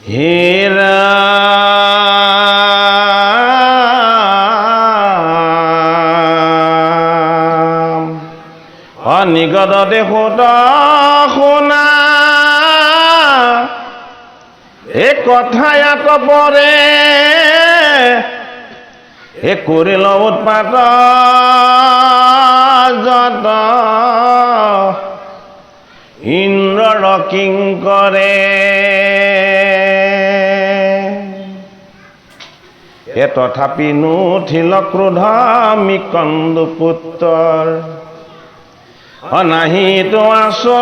হীৰা নিগত দেখোত শুনা এ কথা ইয়াত পৰে এ কৰিল উৎপাত যত ইন্দ্ৰ কিংকৰে এ তথাপি নুঠিল ক্ৰোধ মিকন্দু পুত্ৰৰ অনাহিত আশ্চৰ্যয়ে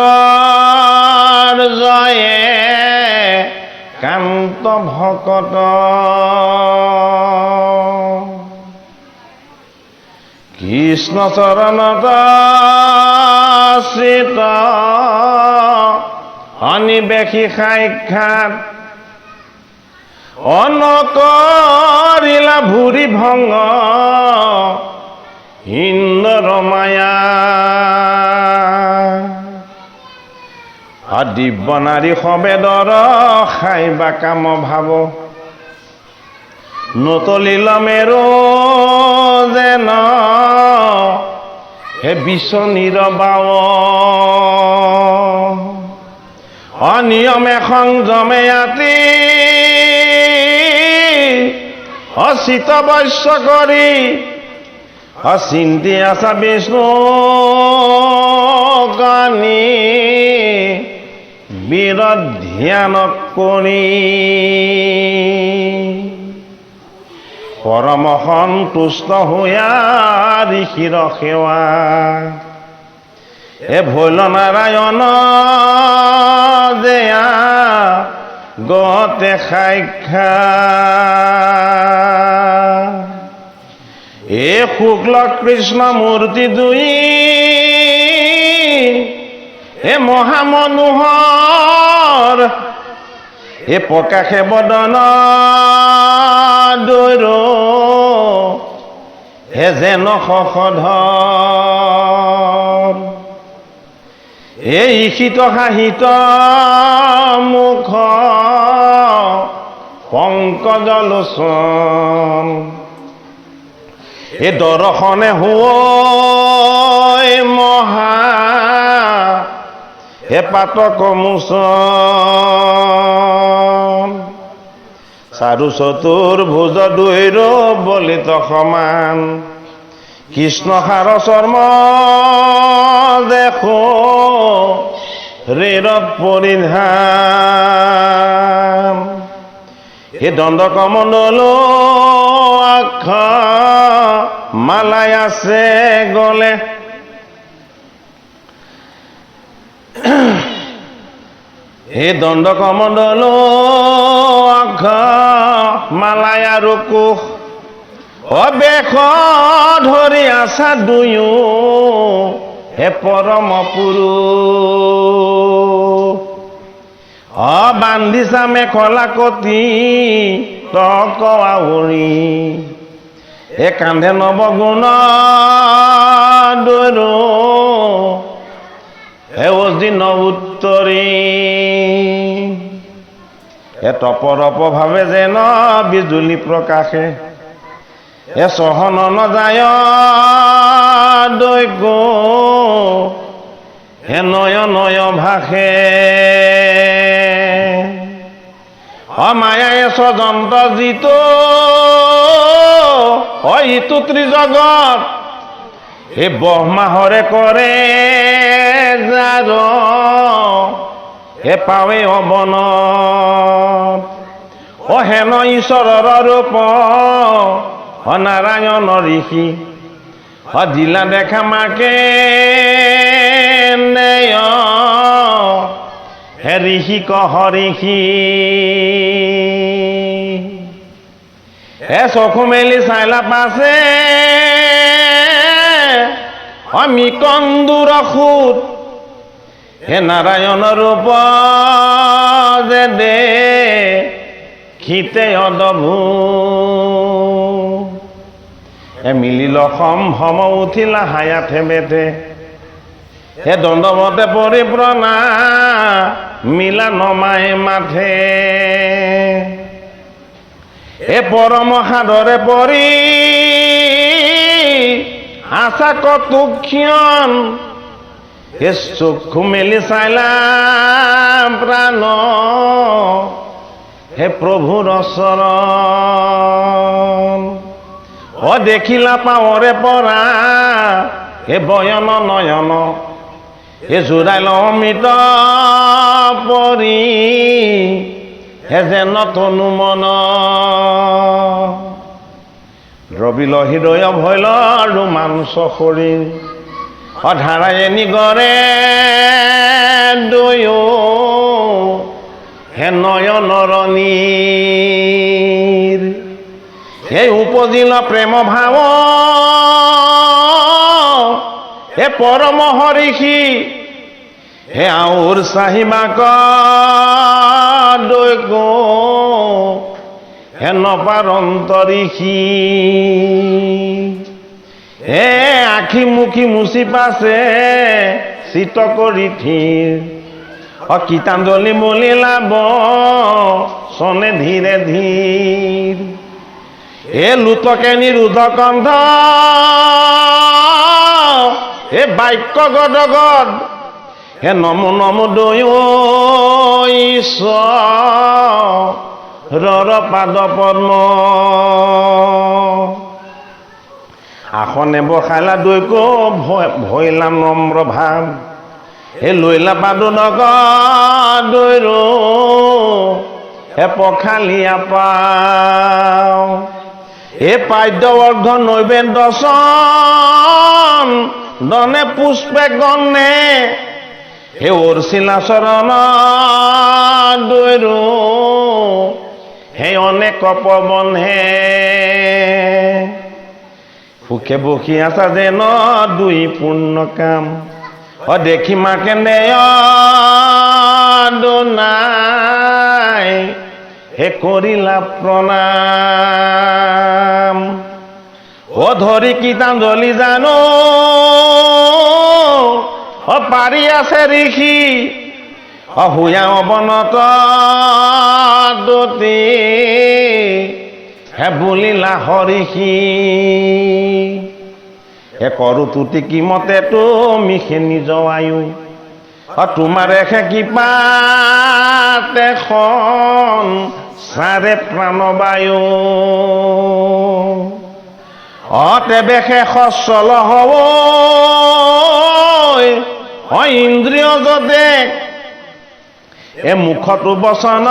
কান্ত ভকত কৃষ্ণ চৰণত শ্ৰিত অনিবেশী সাক্ষাৎ অনকৰিলা ভুৰি ভংগ ইন্দ্ৰ মায়া দিব্য নাৰী সবেদৰ খাইবা কাম ভাব নতলিল মেৰো যেন হে বিচনীৰ বাৱ অনিয়মে সংযমে আতি অচিত বৈশ্য কৰি অচিন্তি আছা বিষ্ণু গানী বিৰত ধ্যান কৰি পৰম সন্তুষ্ট হৈয়া ঋষিৰ সেৱা এ ভৈল নাৰায়ণ যেয়া গতে সাক্ষাৎ এ শুক্ল কৃষ্ণ মূৰ্তি দুই এ মহামনোহৰ এ প্ৰকাশে বদন দৈৰ হে যেন শশধৰ এ ঈশিত হাসিত মুখ পংকজ লোচন এ দৰ্শনে হৈ মহা হে পাতক মোচন চাৰু চতুৰ্ভুজ দুইৰ বলিত সমান কৃষ্ণ সাৰ চৰ্ম দেখো ৰেৰত পৰিধান হে দণ্ড কমণ্ডল আখ মালাই আছে গলে হে দণ্ড কমণ্ডল আখ মালাই আৰু কোষ অবেশ ধৰি আছা দুয়ো হে পৰম পুৰুষ বান্ধিছা মেখলা কতি তক আউৰি এ কান্ধে নৱগুণ দৈৰ হে অজিন উত্তৰী এ তপৰপ ভাৱে যেন বিজুলী প্ৰকাশে এ সহন নযায় দৈগ হে নয় নয় ভাষে অমায়ায়ে স্বযন্ত্ৰ জিতো ইটো ত্ৰিজগত হে ব্ৰহ্মাহৰে কৰে যাৰ হে পাৱে অৱনত হেন ঈশ্বৰৰ ৰূপ নাৰায়ণ ঋষি দিলা দেখা মাকে নেয় হে ঋষি কহ ঋষি হে চকু মেলি চাইলা পাছে মিকন্দুৰ সুত হে নাৰায়ণ ৰূপ যে দে খিতে অদভূত হে মিলিল সম্ভ্ৰম উঠিলা হায়াথে বেথে হে দণ্ডৱতে পৰিপ্ৰণা মিলা নমাই মাথে এ পৰম সাদৰে পৰি আশা কতুক্ষণ এ চক্ষু মেলি চাইলাম প্ৰাণ হে প্ৰভুৰ চৰণ অ দেখিলা পাৱৰে পৰা হে বয়ন নয়ন হে জোৰাইল অমৃত পৰি হে যেন তনু মন দ্ৰবিল হৃদয় ভৈল ৰোমাঞ্চ শৰীৰ অধাৰায়ে নিগৰে দয়ো হে নয়নৰ নীৰ হে উপজিল প্ৰেম ভাৱ হে পৰম হৰিষি হে আউৰ চাহিবাক দৈগ হে নপাৰন্তৰিষি হে আখি মুখি মুচি পাছে চিত কৰি থিৰ অকীতাঞ্জলি বলিলাব চনে ধীৰে ধীৰ এ লুতকে নিৰোধ কণ্ঠ হে বাক্য গদগদ হে নমো নমো দয়ো ঈশ্বৰৰ পাদ পদ্ম আসনে বসাইলা দৈক ভৈলা নম্ৰ ভাৱ হে লৈলা পাদু নগ দৈৰ হে পখালিয়া পাও হে পাদ্য অৰ্ঘ নৈবেদ্য দনে পুষ্পে গণে হে অৰ্চিলা চৰণ দৈৰ হে অনেক পৱন হে সুখে বসি আছা যেন দুই পূৰ্ণ কাম দেখি মাকে নাই হে কৰিলা প্ৰণাম ধৰি কীৰ্তঞ্জলি জানো পাৰি আছে ঋষি হুয়া অৱনত দতি হে বুলিলা হৰিষি হে কৰো তুতি কি মতে তুমি সে নিজ আয়ু তোমাৰে সে কৃপাতে চাৰে প্ৰাণবায়ু তেবে সে সচল হব ইন্দ্ৰিয় যদে এ মুখতো বচন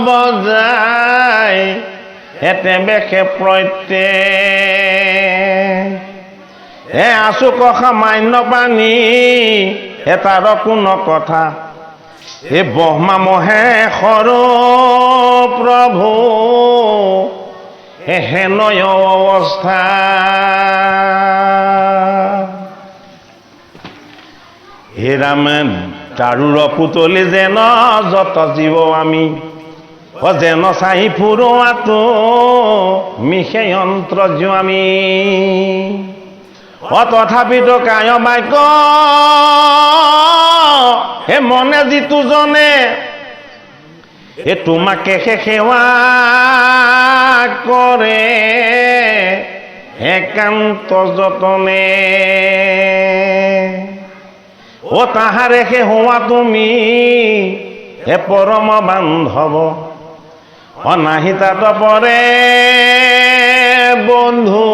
বজাই তেবে সে প্ৰত্যেক হে আছো সামান্য পানী তাৰ কোন কথা হে ব্ৰহ্মা মহেশ্বৰ প্ৰভু হে নয় অৱস্থা হে ৰাম দাৰুৰ পুতলি যেন যত জীৱ আমি যেন চাহি ফুৰোৱাটো মিশে যন্ত্ৰ আমি তথাপিতো কায় বাক্য হে মনে যিটো জনে হে তোমাকে সেৱা কৰে একান্ত যতনে তাহাৰে সে হোৱা তুমি হে পৰম বান্ধৱ নাহি তাত পৰে বন্ধু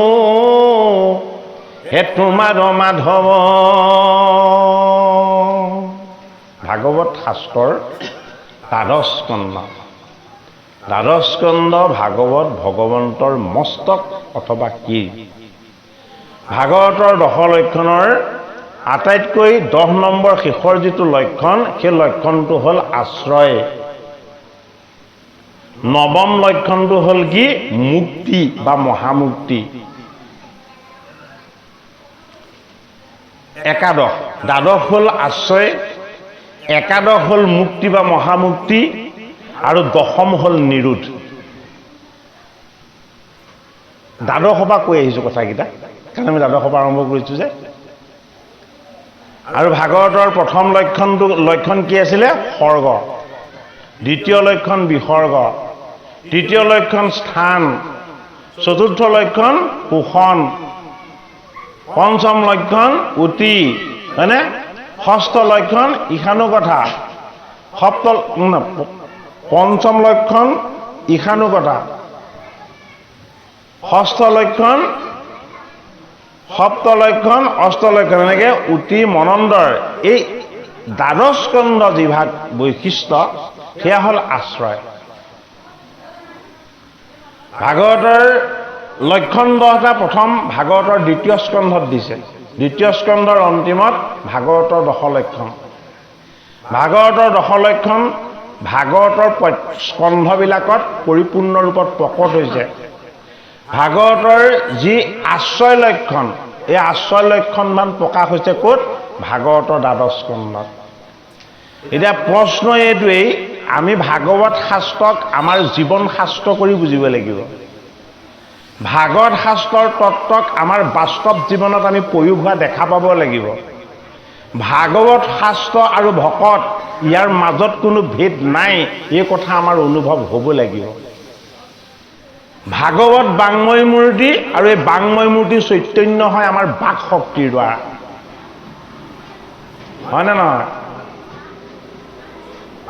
হে তোমাৰ মাধৱ ভাগৱত শাস্ত্ৰৰ দ্বাদশ স্কন্ধ ভাগৱত ভগৱন্তৰ মস্তক অথবা কি ভাগৱতৰ 10 লক্ষণৰ আটাইতকৈ 10 নম্বৰ শেষৰ যিটো লক্ষণ সেই লক্ষণটো হ'ল আশ্ৰয়। 9ম লক্ষণটো হ'ল কি মুক্তি বা মহামুক্তি। দ্বাদশ হ'ল আশ্ৰয়, একাদশ হ'ল মুক্তি বা মহামুক্তি আৰু 10ম হ'ল নিৰোধ। দ্বাদশৰ পৰা কৈ আহিছোঁ কথাকেইটা কাৰণ আমি দ্বাদশৰ পৰা আৰম্ভ কৰিছোঁ যে। আৰু ভাগৱতৰ প্ৰথম লক্ষণ কি আছিলে? সৰ্গ। দ্বিতীয় লক্ষণ বিসৰ্গ, তৃতীয় লক্ষণ স্থান, চতুৰ্থ লক্ষণ পোষণ, পঞ্চম লক্ষণ অতি, হয়নে? ষষ্ঠ লক্ষণ ঈশানুকথা, পঞ্চম লক্ষণ ঈশানুকথা, ষষ্ঠ লক্ষণ, সপ্ত লক্ষণ, অষ্ট লক্ষণ, এনেকে অতি মনন্দৰ। এই দ্বাদশ স্কন্ধ যিভাগ বৈশিষ্ট্য সেয়া হ'ল আশ্ৰয়। ভাগৱতৰ লক্ষণ 10টা প্ৰথম ভাগৱতৰ দ্বিতীয় স্কন্ধত দিছে। দ্বিতীয় স্কন্ধৰ অন্তিমত ভাগৱতৰ দশলক্ষণ। ভাগৱতৰ দশলক্ষণ ভাগৱতৰ স্কন্ধবিলাকত পৰিপূৰ্ণ ৰূপত প্ৰকট হৈছে। ভাগৱতৰ যি আশ্ৰয় লক্ষণ, এই আশ্ৰয় লক্ষণমান প্ৰকাশ হৈছে ক'ত? ভাগৱতৰ দ্বাদশ স্কন্ধত। এতিয়া প্ৰশ্ন এইটোৱেই, আমি ভাগৱত শাস্ত্ৰক আমাৰ জীৱন শাস্ত্ৰ কৰি বুজিব লাগিব। ভাগৱত শাস্ত্ৰৰ তত্ত্বক আমাৰ বাস্তৱ জীৱনত আমি প্ৰয়োগ হোৱা দেখা পাব লাগিব। ভাগৱত শাস্ত্ৰ আৰু ভকত ইয়াৰ মাজত কোনো ভেদ নাই, এই কথা আমাৰ অনুভৱ হ'ব লাগিব। ভাগৱত বাংময় মূৰ্তি, আৰু এই বাংময় মূৰ্তিৰ চৈতন্য হয় আমাৰ বাক শক্তিৰ দ্বাৰা, হয়নে নহয়?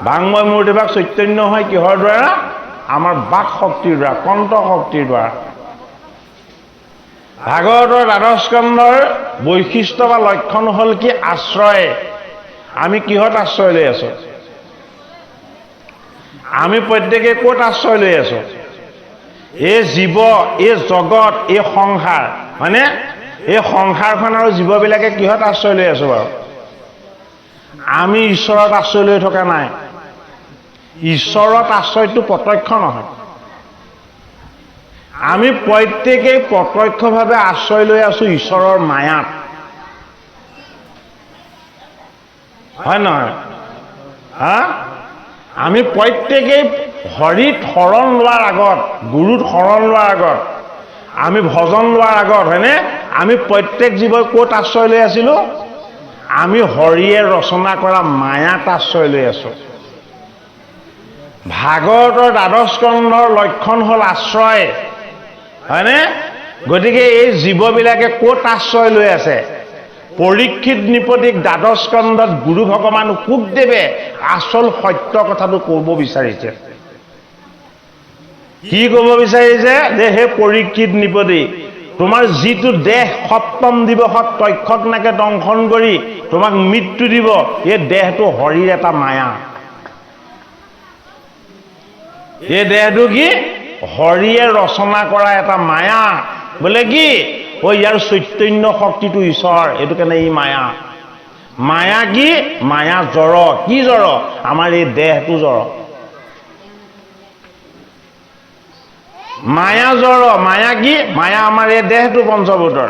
বাংময় মূৰ্তিভাগ চৈতন্য হয় কিহৰ দ্বাৰা? আমাৰ বাক শক্তিৰ দ্বাৰা, কণ্ঠ শক্তিৰ দ্বাৰা। ভাগৱতৰ দ্বাদশ স্কন্ধৰ বৈশিষ্ট্য বা লক্ষণ হ'ল কি? আশ্ৰয়। আমি কিহত আশ্ৰয় লৈ আছো? আমি প্ৰত্যেকে ক'ত আশ্ৰয় লৈ আছো? এই জীৱ, এই জগত, এই সংসাৰ, হয়নে? এই সংসাৰখন আৰু জীৱবিলাকে কিহত আশ্ৰয় লৈ আছো বাৰু? আমি ঈশ্বৰত আশ্ৰয় লৈ থকা নাই। ঈশ্বৰত আশ্ৰয়টো প্ৰত্যক্ষ নহয়। আমি প্ৰত্যেকেই প্ৰত্যক্ষভাৱে আশ্ৰয় লৈ আছো ঈশ্বৰৰ মায়াত, হয় নহয়? আমি প্ৰত্যেকেই হৰিত শৰণ লোৱাৰ আগত, গুৰুত শৰণ লোৱাৰ আগত, আমি ভজন লোৱাৰ আগত, হয়নে? আমি প্ৰত্যেক জীৱই ক'ত আশ্ৰয় লৈ আছিলো? আমি হৰিয়ে ৰচনা কৰা মায়াত আশ্ৰয় লৈ আছো। ভাগৱতৰ দ্বাদশ স্কন্ধৰ লক্ষণ হ'ল আশ্ৰয়, হয়নে? গতিকে এই জীৱবিলাকে ক'ত আশ্ৰয় লৈ আছে? পৰীক্ষিত নৃপতিক দ্বাদশ স্কন্ধত গুৰু ভগৱান শুকদেৱে আচল সত্য কথাটো ক'ব বিচাৰিছে। কি ক'ব বিচাৰিছে? যে হে পৰীক্ষিত নৃপতি, তোমাৰ যিটো দেহ সপ্তম দিৱসত তক্ষকনাকে দংশন কৰি তোমাক মৃত্যু দিব, এই দেহটো হৰিৰ এটা মায়া। এই দেহটো কি? হৰিয়ে ৰচনা কৰা এটা মায়া। বোলে কি? ইয়াৰ চৈতন্য শক্তিটো ঈশ্বৰ, এইটো কাৰণে ই মায়া। মায়া কি? মায়া জ্বৰ। কি জ্বৰ? আমাৰ এই দেহটো জ্বৰ। মায়া জ্বৰ। মায়া কি? মায়া আমাৰ এই দেহটো পঞ্চভূতৰ।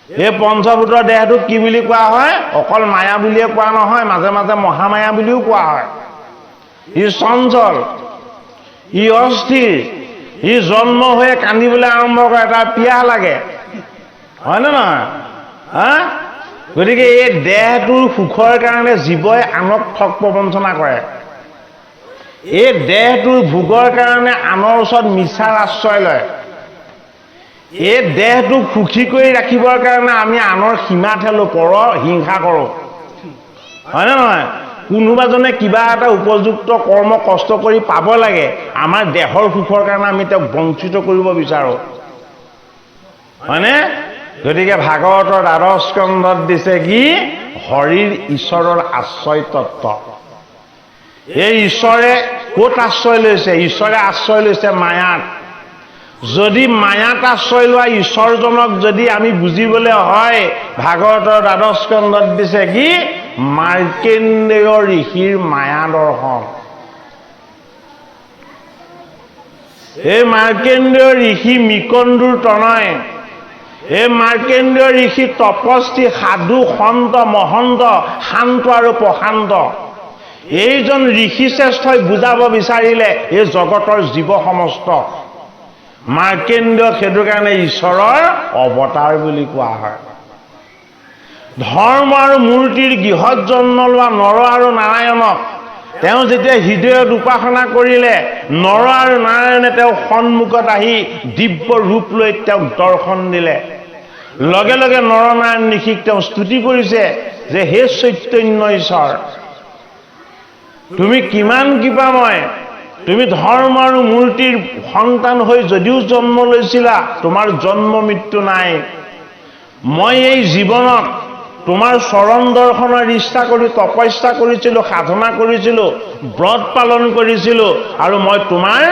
এই পঞ্চভূতৰ দেহটোক কি বুলি কোৱা হয়? অকল মায়া বুলিয়ে কোৱা নহয়, মাজে মাজে মহামায়া বুলিও কোৱা হয়। ই চঞ্চল, ই অস্থিৰ, ই জন্ম হৈ কান্দিবলৈ আৰম্ভ কৰে, তাৰ পিয়াহ লাগে, হয়নে নহয়? গতিকে এই দেহটোৰ সুখৰ কাৰণে জীৱই আনক ঠগ প্ৰবঞ্চনা কৰে। এই দেহটোৰ ভোগৰ কাৰণে আনৰ ওচৰত মিছাৰ আশ্ৰয় লয়। এই দেহটোক সুখী কৰি ৰাখিবৰ কাৰণে আমি আনৰ সীমা ঠেলো, পৰৰ হিংসা কৰোঁ, হয়নে নহয়? কোনোবাজনে কিবা এটা উপযুক্ত কৰ্ম কষ্ট কৰি পাব লাগে, আমাৰ দেহৰ সুখৰ কাৰণে আমি তেওঁক বঞ্চিত কৰিব বিচাৰোঁ, হয়নে? গতিকে ভাগৱতৰ দ্বাদশ স্কন্ধত দিছে কি? হৰিৰ ঈশ্বৰৰ আশ্ৰয় তত্ত্ব। এই ঈশ্বৰে ক'ত আশ্ৰয় লৈছে? ঈশ্বৰে আশ্ৰয় লৈছে মায়াত। যদি মায়াত আশ্ৰয় লোৱা ঈশ্বৰজনক যদি আমি বুজিবলৈ হয়, ভাগৱতৰ দ্বাদশ স্কন্ধত দিছে কি? মাৰ্কেন্দ্ৰেয় ঋষিৰ মায়া দৰ্শন। এই মাৰ্কেন্দ্ৰেয় ঋষি মিকন্দুৰ তনয়, এই মাৰ্কেন্দ্ৰেয় ঋষি তপস্বী, সাধু, সন্ত, মহন্ত, শান্ত আৰু প্ৰশান্ত। এইজন ঋষি শ্ৰেষ্ঠই বুজাব বিচাৰিলে এই জগতৰ জীৱ সমস্ত। মাৰ্কেন্দ্ৰেয় সেইটো কাৰণে ঈশ্বৰৰ অৱতাৰ বুলি কোৱা হয়। ধৰ্ম আৰু মূৰ্তিৰ গৃহত জন্ম লোৱা নৰ আৰু নাৰায়ণক তেওঁ যেতিয়া হৃদয়ত উপাসনা কৰিলে নৰ আৰু নাৰায়ণে তেওঁ সন্মুখত আহি দিব্য ৰূপ লৈ তেওঁক দৰ্শন দিলে। লগে লগে নৰনাৰায়ণ ঋষিক তেওঁ স্তুতি কৰিছে যে হে চৈতন্য ঈশ্বৰ, তুমি কিমান কৃপাময়, তুমি ধৰ্ম আৰু মূৰ্তিৰ সন্তান হৈ যদিও জন্ম লৈছিলা, তোমাৰ জন্ম মৃত্যু নাই। মই এই জীৱনত তোমাৰ চৰণ দৰ্শনৰ ইচ্ছা কৰি তপস্যা কৰিছিলোঁ, সাধনা কৰিছিলোঁ, ব্ৰত পালন কৰিছিলোঁ আৰু মই তোমাৰ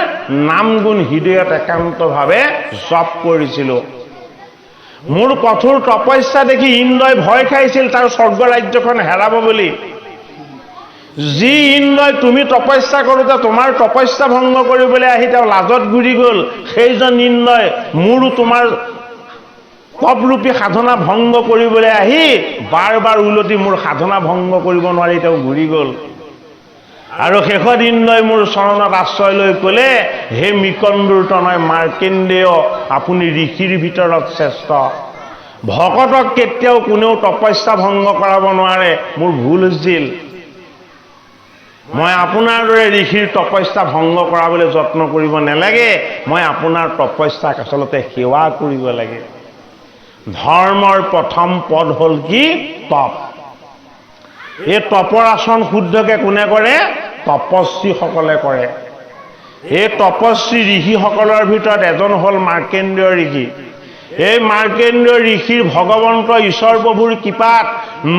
নাম গুণ হৃদয়ত একান্তভাৱে জপ কৰিছিলোঁ। মোৰ কঠোৰ তপস্যা দেখি ইন্দ্ৰই ভয় খাইছিল তাৰ স্বৰ্গ ৰাজ্যখন হেৰাব বুলি। যি ইন্দ্ৰই তুমি তপস্যা কৰোঁতে তোমাৰ তপস্যা ভংগ কৰিবলৈ আহি তেওঁ লাজত ঘূৰি গ'ল, সেইজন ইন্দ্ৰই মোৰো তোমাৰ তপৰূপী সাধনা ভংগ কৰিবলৈ আহি বাৰ বাৰ উলটি মোৰ সাধনা ভংগ কৰিব নোৱাৰি তেওঁ ঘূৰি গ'ল। আৰু শেষত ইন্দ্ৰই মোৰ চৰণত আশ্ৰয় লৈ ক'লে, হে মিকন্দুৰ তনয় মাৰ্কেন্দ্ৰেয়, আপুনি ঋষিৰ ভিতৰত শ্ৰেষ্ঠ। ভকতক কেতিয়াও কোনেও তপস্যা ভংগ কৰাব নোৱাৰে। মোৰ ভুল হৈছিল, মই আপোনাৰ দৰে ঋষিৰ তপস্যা ভংগ কৰাবলৈ যত্ন কৰিব নালাগে। মই আপোনাৰ তপস্যাক আচলতে সেৱা কৰিব লাগে। ধৰ্মৰ প্ৰথম পদ হ'ল কি? তপ। এই তপৰ আচৰণ শুদ্ধকে কোনে কৰে? তপস্বীসকলে কৰে। এই তপস্বী ঋষিসকলৰ ভিতৰত এজন হ'ল মাৰ্কেন্দ্ৰেয় ঋষি। এই মাৰ্কেন্দ্ৰেয় ঋষিৰ ভগৱন্ত ঈশ্বৰ প্ৰভুৰ কৃপাত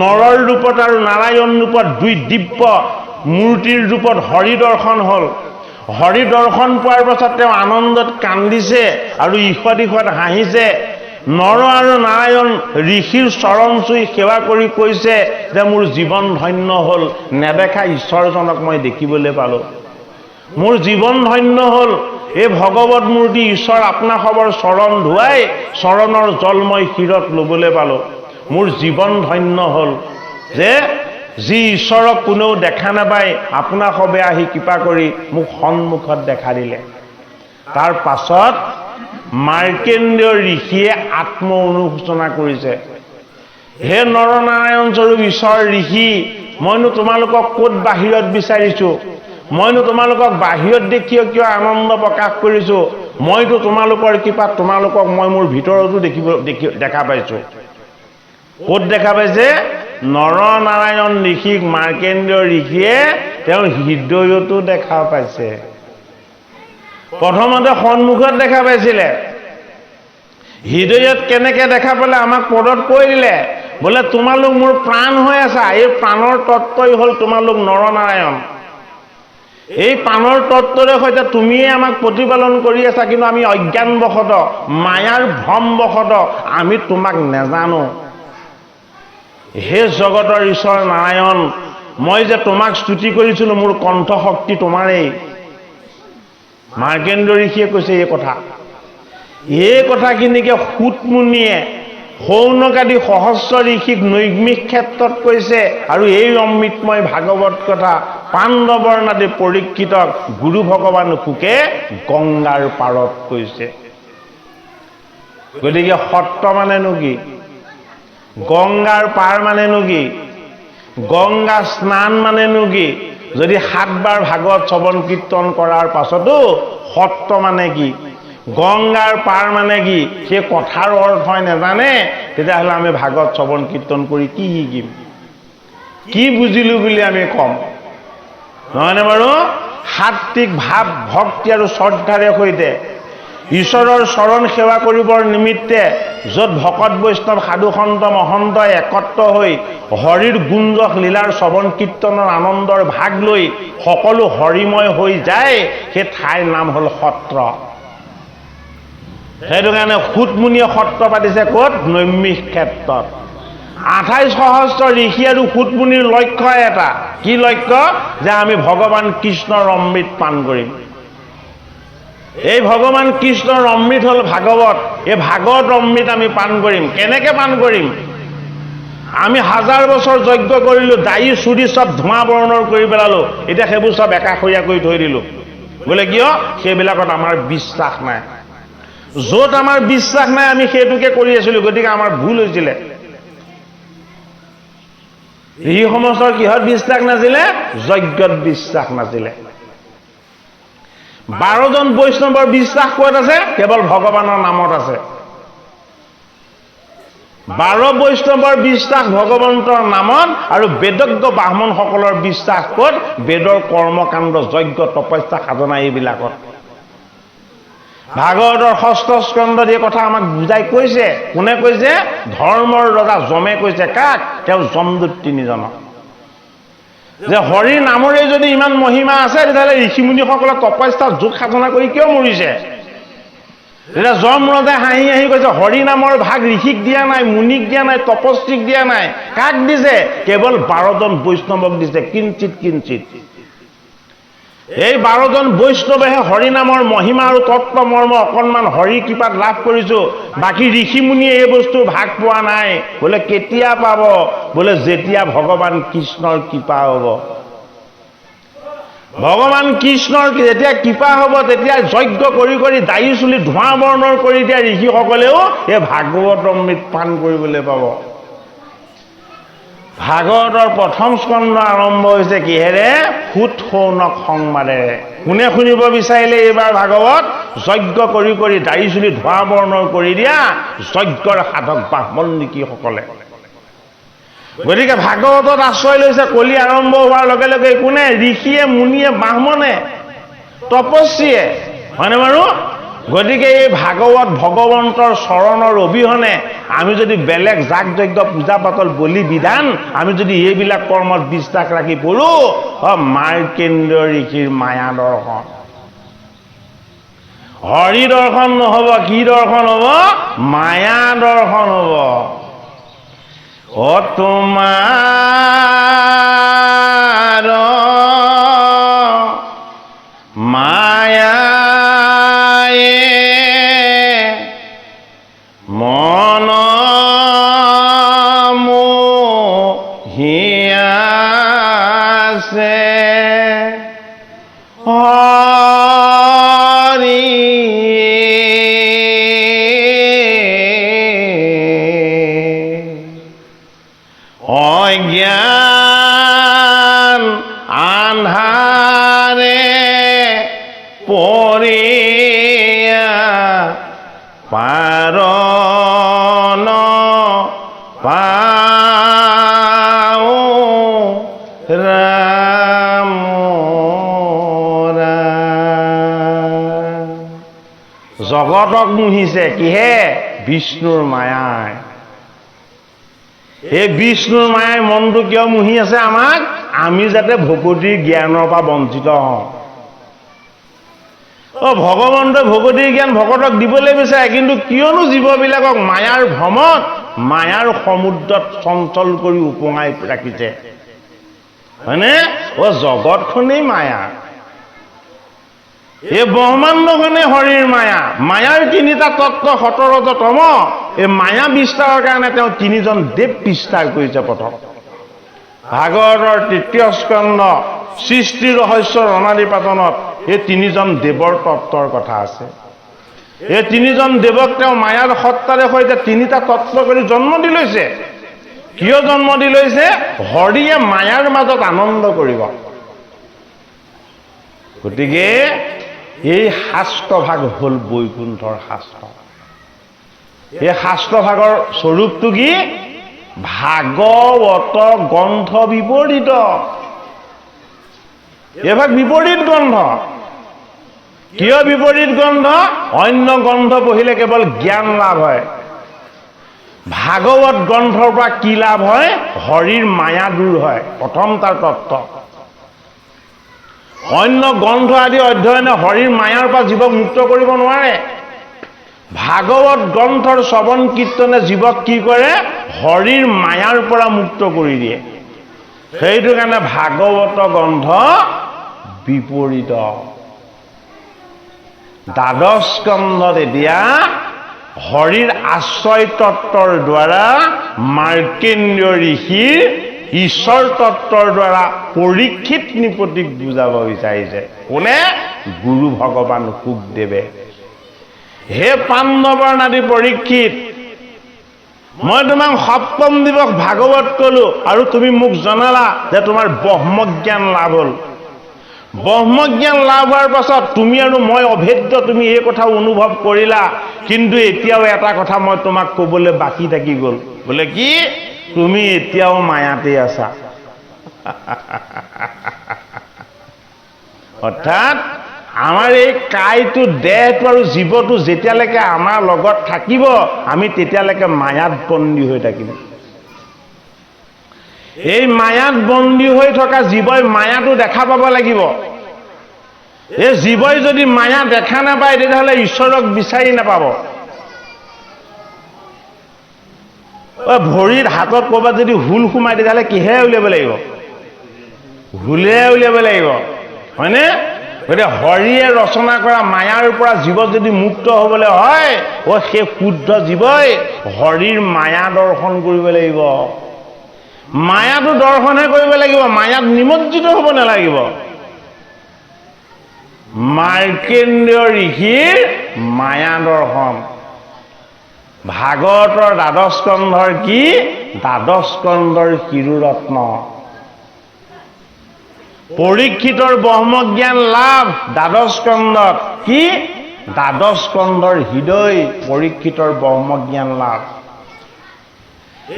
নৰৰ ৰূপত আৰু নাৰায়ণ ৰূপত দুই দিব্য মূৰ্তিৰ ৰূপত হৰি দৰ্শন হ'ল। হৰি দৰ্শন পোৱাৰ পাছত তেওঁ আনন্দত কান্দিছে আৰু ইষত ইষত হাঁহিছে। নৰ আৰু নাৰায়ণ ঋষিৰ চৰণ চুই সেৱা কৰি কৈছে যে মোৰ জীৱন ধন্য হ'ল, নেদেখা ঈশ্বৰজনক মই দেখিবলৈ পালোঁ। মোৰ জীৱন ধন্য হ'ল, এই ভগৱত মূৰ্তি ঈশ্বৰ আপোনাসৱৰ চৰণ ধুৱাই চৰণৰ জল মই শিৰত ল'বলৈ পালোঁ। মোৰ জীৱন ধন্য হ'ল যে যি ঈশ্বৰক কোনেও দেখা নাপায় আপোনাসৱে আহি কৃপা কৰি মোক সন্মুখত দেখা দিলে। তাৰ পাছত মাৰ্কেন্দ্ৰেয় ঋষিয়ে আত্ম অনুশোচনা কৰিছে, হে নৰনাৰায়ণ স্বৰূপ ঈশ্বৰ ঋষি, মইনো তোমালোকক ক'ত বাহিৰত বিচাৰিছোঁ? মইনো তোমালোকক বাহিৰত দেখিও কিয় আনন্দ প্ৰকাশ কৰিছোঁ? মইতো তোমালোকৰ কৃপাত তোমালোকক মই মোৰ ভিতৰতো দেখা পাইছোঁ। ক'ত দেখা পাইছে? নৰনাৰায়ণ ঋষিক মাৰ্কেন্দ্ৰেয় ঋষিয়ে তেওঁৰ হৃদয়তো দেখা পাইছে। প্ৰথমতে সন্মুখত দেখা পাইছিলে, হৃদয়ত কেনেকে দেখা পালে আমাক পদত কৈ দিলে, বোলে তোমালোক মোৰ প্ৰাণ হৈ আছা। এই প্ৰাণৰ তত্ত্বই হ'ল তোমালোক নৰনাৰায়ণ। এই প্ৰাণৰ তত্ত্বৰে সৈতে তুমিয়ে আমাক প্ৰতিপালন কৰি আছা, কিন্তু আমি অজ্ঞানবশত মায়াৰ ভ্ৰমবশত আমি তোমাক নেজানো। হে জগতৰ ঈশ্বৰ নাৰায়ণ, মই যে তোমাক স্তুতি কৰিছিলোঁ, মোৰ কণ্ঠশক্তি তোমাৰেই। মাৰ্কেন্দ্ৰেয় ঋষিয়ে কৈছে এই কথাখিনিকে সুতমুনিয়ে শৌনকাদি সহস্ৰ ঋষিক নৈমিষ ক্ষেত্ৰত কৈছে, আৰু এই অমৃতময় ভাগৱত কথা পাণ্ডৱৰ নাদি পৰীক্ষিতক গুৰু ভগৱান শুকে গংগাৰ পাৰত কৈছে। গতিকে সত্ৰ মানেনো কি? গংগাৰ পাৰ মানেনো কি? গংগা স্নান মানেনো কি? যদি 7 বাৰ ভাগৱত শ্ৰৱণ কীৰ্তন কৰাৰ পাছতো সত্ৰ মানে কি, গংগাৰ পাৰ মানে কি, সেই কথাৰ অৰ্থই নাজানে, তেতিয়াহ'লে আমি ভাগৱত শ্ৰৱণ কীৰ্তন কৰি কি শিকিম? কি বুজিলো বুলি আমি ক'ম? নহয়নে বাৰু? সাত্বিক ভাৱ ভক্তি আৰু শ্ৰদ্ধাৰে সৈতে ঈশ্বৰৰ চৰণ সেৱা কৰিবৰ নিমিত্তে য'ত ভকত বৈষ্ণৱ সাধু সন্ত মহন্তই একত্ৰ হৈ হৰিৰ গুঞ্জক লীলাৰ শ্ৰৱণ কীৰ্তনৰ আনন্দৰ ভাগ লৈ সকলো হৰিময় হৈ যায়, সেই ঠাইৰ নাম হ'ল সত্ৰ। সেইটো কাৰণে সুতমুনিয়ে সত্ৰ পাতিছে ক'ত? নৈমিষ ক্ষেত্ৰত। 28 সহস্ৰ ঋষি আৰু সুতমুনিৰ লক্ষ্য এটা। কি লক্ষ্য? যে আমি ভগৱান কৃষ্ণৰ অমৃত পান কৰিম। এই ভগৱান কৃষ্ণৰ অমৃত হ'ল ভাগৱত। এই ভাগৱত অমৃত আমি পান কৰিম। কেনেকে পান কৰিম? আমি 1000 বছৰ যজ্ঞ কৰিলোঁ, দায়ী চুৰি চব ধোঁৱা বৰণৰ কৰি পেলালোঁ, এতিয়া সেইবোৰ চব একাষৰীয়া কৰি থৈ দিলোঁ। বোলে কিয়? সেইবিলাকত আমাৰ বিশ্বাস নাই। য'ত আমাৰ বিশ্বাস নাই আমি সেইটোকে কৰি আছিলোঁ, গতিকে আমাৰ ভুল হৈছিলে। ঋষি সমস্তৰ কিহত বিশ্বাস নাছিলে? যজ্ঞত বিশ্বাস নাছিলে। 12 জন বৈষ্ণৱৰ বিশ্বাস ক'ত আছে? কেৱল ভগৱানৰ নামত আছে। 12 বৈষ্ণৱৰ বিশ্বাস ভগৱন্তৰ নামত, আৰু বেদজ্ঞ ব্ৰাহ্মণসকলৰ বিশ্বাস ক'ত? বেদৰ কৰ্মকাণ্ড, যজ্ঞ, তপস্যা, সাধনা এইবিলাকত। ভাগৱতৰ 6ষ্ঠ স্কন্ধত এই কথা আমাক বুজাই কৈছে। কোনে কৈছে? ধৰ্মৰ ৰজা যমে কৈছে। কাক? তেওঁ যমদূত 3 জনক। যে হৰিৰ নামৰে যদি ইমান মহিমা আছে, তেতিয়াহ'লে ঋষিমুনিসকলে তপস্যা, যোগ সাধনা কৰি কিয় মৰিছে? তেতিয়া যম ৰজাই হাঁহি হাঁহি কৈছে, হৰি নামৰ ভাগ ঋষিক দিয়া নাই, মুনিক দিয়া নাই, তপস্বীক দিয়া নাই। কাক দিছে? কেৱল 12 জন বৈষ্ণৱক দিছে। কিঞ্চিত কিঞ্চিত। এই 12 জন বৈষ্ণৱেহে হৰি নামৰ মহিমা আৰু তত্ত্ব মৰ্ম অকণমান হৰি কৃপাত লাভ কৰিছো। বাকী ঋষিমুনিয়ে এই বস্তু ভাগ পোৱা নাই। বোলে কেতিয়া পাব? বোলে যেতিয়া ভগৱান কৃষ্ণৰ কৃপা হ'ব। ভগৱান কৃষ্ণৰ যেতিয়া কৃপা হ'ব, তেতিয়া যজ্ঞ কৰি কৰি দাড়ি চুলি ধোঁৱা বৰ্ণৰ কৰি দিয়া ঋষিসকলেও এই ভাগৱত অমৃত পান কৰিবলৈ পাব। ভাগৱতৰ 1ম স্কন্ধ আৰম্ভ হৈছে কিহেৰে? সুত শৌনক সংবাদেৰে। কোনে শুনিব বিচাৰিলে এইবাৰ ভাগৱত? যজ্ঞ কৰি কৰি দাড়ি চুলি ধোঁৱা বৰ্ণৰ কৰি দিয়া যজ্ঞৰ সাধক ব্ৰাহ্মণ ঋষিসকলে। গতিকে ভাগৱতত আশ্ৰয় লৈছে কলি আৰম্ভ হোৱাৰ লগে লগে কোনে? ঋষিয়ে, মুনিয়ে, ব্ৰাহ্মণে, তপস্বীয়ে, হয়নে বাৰু? গতিকে এই ভাগৱত ভগৱন্তৰ চৰণৰ অবিহনে আমি যদি বেলেগ যাগ যজ্ঞ পূজা পাতল বলি বিধান আমি যদি এইবিলাক কৰ্মত বিশ্বাস ৰাখি পঢ়ো, মাৰ্কেন্দ্ৰ ঋষিৰ মায়া দৰ্শন, হৰি দৰ্শন নহ'ব। কি দৰ্শন হ'ব? মায়া দৰ্শন হ'ব। তোমাৰ মায়ায়ে মন মোহিয়াছে, হৰি অজ্ঞান আন্ধাৰে পৰিয়া পাৰন পাও ৰাম ৰাম। জগতক মোহিছে কিহে? বিষ্ণুৰ মায়াই। এই বিষ্ণুৰ মায়াই মনটো কিয় মুহি আছে আমাক? আমি যাতে ভকতিৰ জ্ঞানৰ পৰা বঞ্চিত হওঁ। ভগৱন্তই ভকতিৰ জ্ঞান ভকতক দিবলৈ বিচাৰে, কিন্তু কিয়নো জীৱবিলাকক মায়াৰ ভ্ৰমত, মায়াৰ সমুদ্ৰত চঞ্চল কৰি উপঙাই ৰাখিছে, হয়নে? জগতখনেই মায়া, এই ব্ৰহ্মাণ্ডখনেই হৰিৰ মায়া। মায়াৰ 3টা তত্ত্ব 17তম। এই মায়া বিস্তাৰৰ কাৰণে তেওঁ 3 জন দেৱ বিস্তাৰ কৰিছে। প্ৰথম ভাগৱতৰ 3য় স্কন্ধ সৃষ্টি ৰহস্য ৰণাদিপাতনত এই 3 জন দেৱৰ তত্ত্বৰ কথা আছে। এই 3 জন দেৱক তেওঁ মায়াৰ সত্তাৰে সৈতে 3টা তত্ত্ব কৰি জন্ম দি লৈছে। কিয় জন্ম দি লৈছে? হৰিয়ে মায়াৰ মাজত আনন্দ কৰিব। গতিকে এই শাস্ত্ৰভাগ হ'ল বৈকুণ্ঠৰ শাস্ত্ৰ। এই শাস্ত্ৰভাগৰ স্বৰূপটো কি? ভাগৱত গ্ৰন্থ বিপৰীত। এইভাগ বিপৰীত গ্ৰন্থ। কিয় বিপৰীত গ্ৰন্থ? অন্য গ্ৰন্থ পঢ়িলে কেৱল জ্ঞান লাভ হয়। ভাগৱত গ্ৰন্থৰ পৰা কি লাভ হয়? হৰিৰ মায়া দূৰ হয়। প্ৰথম তাৰ তত্ত্ব। অন্য গ্ৰন্থ আদি অধ্যয়নে হৰিৰ মায়াৰ পৰা জীৱক মুক্ত কৰিব নোৱাৰে। ভাগৱত গ্ৰন্থৰ শ্ৰৱণ কীৰ্তনে জীৱক কি কৰে? হৰিৰ মায়াৰ পৰা মুক্ত কৰি দিয়ে। সেইটো কাৰণে ভাগৱত গ্ৰন্থ বিপৰীত। দ্বাদশ স্কন্ধত এতিয়া হৰিৰ আশ্ৰয় তত্ত্বৰ দ্বাৰা মাৰ্কেন্দ্ৰ ঋষিৰ ঈশ্বৰ তত্ত্বৰ দ্বাৰা পৰীক্ষিত নৃপতিক বুজাব বিচাৰিছে। কোনে? গুৰু ভগৱান শুকদেৱে। হে পাণ্ডৱৰ নাতি পৰীক্ষিত, মই তোমাক সপ্তম দিৱস ভাগৱত কলো আৰু তুমি মোক জনালা যে তোমাৰ ব্ৰহ্মজ্ঞান লাভ হ'ল। ব্ৰহ্মজ্ঞান লাভ হোৱাৰ পাছত তুমি আৰু মই অভেদ্য, তুমি এই কথা অনুভৱ কৰিলা, কিন্তু এতিয়াও এটা কথা মই তোমাক ক'বলৈ বাকী থাকি গ'ল। বোলে কি? তুমি এতিয়াও মায়াতে আছা। অৰ্থাৎ আমাৰ এই কায়টো, দেহটো আৰু জীৱটো যেতিয়ালৈকে আমাৰ লগত থাকিব, আমি তেতিয়ালৈকে মায়াত বন্দী হৈ থাকিম। এই মায়াত বন্দী হৈ থকা জীৱই মায়াটো দেখা পাব লাগিব। এই জীৱই যদি মায়া দেখা নাপায়, তেতিয়াহ'লে ঈশ্বৰক বিচাৰি নাপাব। ভৰিত হাতত ক'ৰবাত যদি হুল সোমাই, তেতিয়াহ'লে কিহেৰে উলিয়াব লাগিব? হুলেৰে উলিয়াব লাগিব, হয়নে? গতিকে হৰিয়ে ৰচনা কৰা মায়াৰ পৰা জীৱ যদি মুক্ত হ'বলৈ হয়, সেই শুদ্ধ জীৱই হৰিৰ মায়া দৰ্শন কৰিব লাগিব। মায়াটো দৰ্শনহে কৰিব লাগিব, মায়াত নিমজ্জিত হ'ব নালাগিব। মাৰ্কেন্দ্ৰীয় ঋষিৰ মায়া দৰ্শন। ভাগৱতৰ দ্বাদশ স্কন্ধৰ কি? দ্বাদশ স্কন্ধৰ শিৰোৰত্ন। পৰীক্ষিতৰ ব্ৰহ্মজ্ঞান লাভ দ্বাদশ স্কন্ধত কি? দ্বাদশ স্কন্ধৰ হৃদয় পৰীক্ষিতৰ ব্ৰহ্মজ্ঞান লাভ।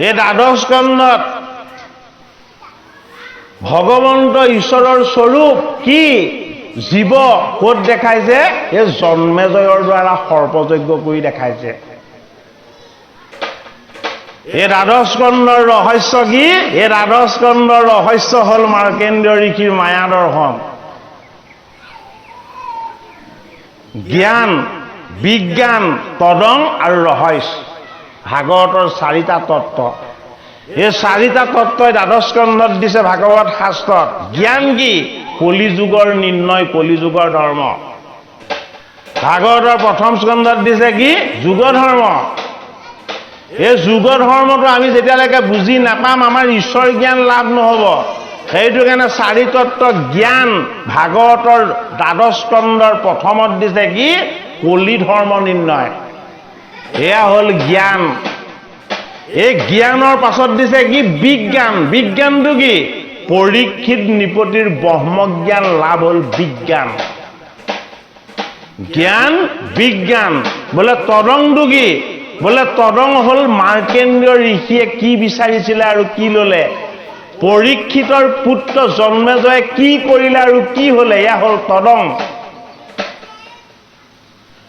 এই দ্বাদশ স্কন্ধত ভগৱন্ত ঈশ্বৰৰ স্বৰূপ কি? জীৱ ক'ত দেখাইছে? এই জন্মেজয়ৰ দ্বাৰা সৰ্পযজ্ঞ কৰি দেখাইছে। এই দ্বাদশ স্কন্ধৰ ৰহস্য কি? এই দ্বাদশ স্কন্ধৰ ৰহস্য হ'ল মাৰ্কেন্দ্ৰীয় ঋষিৰ মায়া দৰ্শন। জ্ঞান, বিজ্ঞান, তদং আৰু ৰহস্য, ভাগৱতৰ 4টা তত্ত্ব। এই 4টা তত্ত্বই দ্বাদশ স্কন্ধত দিছে ভাগৱত শাস্ত্ৰত। জ্ঞান কি? কলিযুগৰ নিৰ্ণয়, কলিযুগৰ ধৰ্ম। ভাগৱতৰ প্ৰথম স্কন্ধত দিছে কি? যুগ ধৰ্ম। এই যুগ ধৰ্মটো আমি যেতিয়ালৈকে বুজি নাপাম, আমাৰ ঈশ্বৰ জ্ঞান লাভ নহ'ব। সেইটো কাৰণে 4 তত্ত্ব জ্ঞান ভাগৱতৰ দ্বাদশ স্কন্ধৰ প্ৰথমত দিছে কি? কলি ধৰ্ম নিৰ্ণয়। এয়া হ'ল জ্ঞান। এই জ্ঞানৰ পাছত দিছে কি? বিজ্ঞান। বিজ্ঞানটো কি? পৰীক্ষিত নৃপতিৰ ব্ৰহ্মজ্ঞান লাভ হ'ল বিজ্ঞান। জ্ঞান, বিজ্ঞান। বোলে তদংটো কি? বোলে তদং হ'ল মাৰ্কেন্দ্ৰীয় ঋষিয়ে কি বিচাৰিছিলে আৰু কি ল'লে। পৰীক্ষিতৰ পুত্ৰ জন্মেজয়ে কি কৰিলে আৰু কি হ'লে, এয়া হ'ল তদং।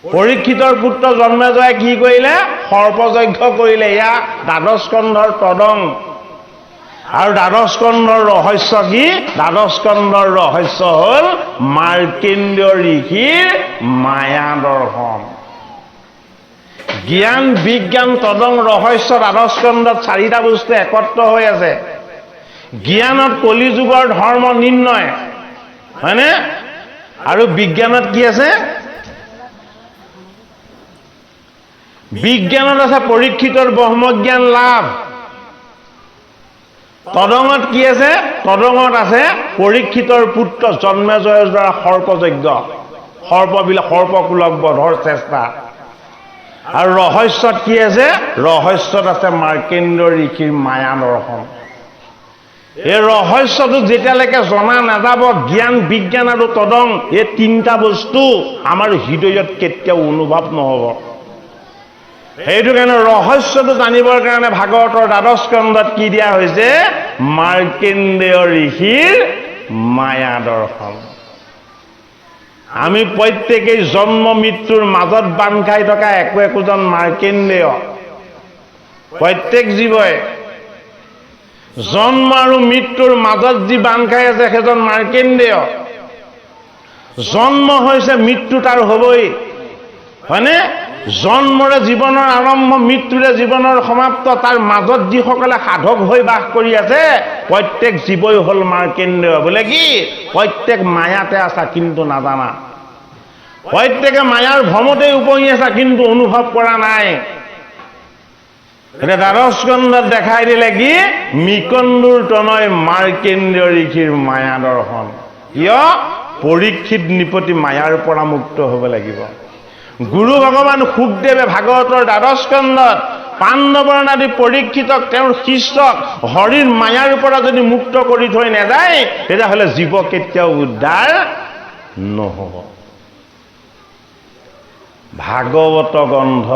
পৰীক্ষিতৰ পুত্ৰ জন্মেজয়ে কি কৰিলে? সৰ্পযজ্ঞ কৰিলে। এয়া দ্বাদশ স্কন্ধৰ তদং। আৰু দ্বাদশ স্কন্ধৰ ৰহস্য কি? দ্বাদশ স্কন্ধৰ ৰহস্য হ'ল মাৰ্কেন্দ্ৰীয় ঋষিৰ মায়া দৰ্শন। জ্ঞান, বিজ্ঞান, তদং, ৰহস্য দ্বাদশ স্কন্ধত 4টা বস্তু একত্ৰ হৈ আছে। জ্ঞানত কলিযুগৰ ধৰ্ম নিৰ্ণয়, হয়নে? আৰু বিজ্ঞানত কি আছে? বিজ্ঞানত আছে পৰীক্ষিতৰ ব্ৰহ্মজ্ঞান লাভ। তদঙত কি আছে? তদঙত আছে পৰীক্ষিতৰ পুত্ৰ জন্মেজয়ৰ দ্বাৰা সৰ্পযজ্ঞ, সৰ্পকুলক বধৰ চেষ্টা। আৰু ৰহস্যত কি আছে? ৰহস্যত আছে মাৰ্কেন্দ্ৰীয় ঋষিৰ মায়া দৰ্শন। এই ৰহস্যটো যেতিয়ালৈকে জনা নাযাব, জ্ঞান, বিজ্ঞান আৰু তদং, এই 3টা বস্তু আমাৰ হৃদয়ত কেতিয়াও অনুভৱ নহ'ব। সেইটো কাৰণে ৰহস্যটো জানিবৰ কাৰণে ভাগৱতৰ দ্বাদশ স্কন্ধত কি দিয়া হৈছে? মাৰ্কেন্দ্ৰীয় ঋষিৰ মায়া দৰ্শন। আমি প্ৰত্যেকেই জন্ম মৃত্যুৰ মাজত বান্ধ খাই থকা একোজন মাৰ্কেন্দ্ৰীয়। প্ৰত্যেক জীৱই জন্ম আৰু মৃত্যুৰ মাজত যি বান্ধ খাই আছে, সেইজন মাৰ্কেন্দ্ৰীয়। জন্ম হৈছে, মৃত্যু তাৰ হ'বই, হয়নে? জন্মৰে জীৱনৰ আৰম্ভ, মৃত্যুৰে জীৱনৰ সমাপ্ত। তাৰ মাজত যিসকলে সাধক হৈ বাস কৰি আছে, প্ৰত্যেক জীৱই হ'ল মাৰ্কেন্দ্ৰীয়। বোলে কি? প্ৰত্যেক মায়াতে আছা কিন্তু নাজানা। প্ৰত্যেকে মায়াৰ ভ্ৰমতেই উপঙি আছা কিন্তু অনুভৱ কৰা নাই। এতিয়া দ্বাদশ স্কন্ধত দেখাই দিলে কি? মিকন্দুৰ তনয় মাৰ্কেন্দ্ৰীয় ঋষিৰ মায়া দৰ্শন। কিয়? পৰীক্ষিত নৃপতি মায়াৰ পৰা মুক্ত হ'ব লাগিব। গুৰু ভগৱান শুকদেৱে ভাগৱতৰ দ্বাদশ স্কন্ধত পাণ্ডৱৰ নাতি পৰীক্ষিতক তেওঁৰ শিষ্যক হৰিৰ মায়াৰ পৰা যদি মুক্ত কৰি থৈ নাযায় তেতিয়াহ'লে জীৱ কেতিয়াও উদ্ধাৰ নহ'ব। ভাগৱত গ্ৰন্থ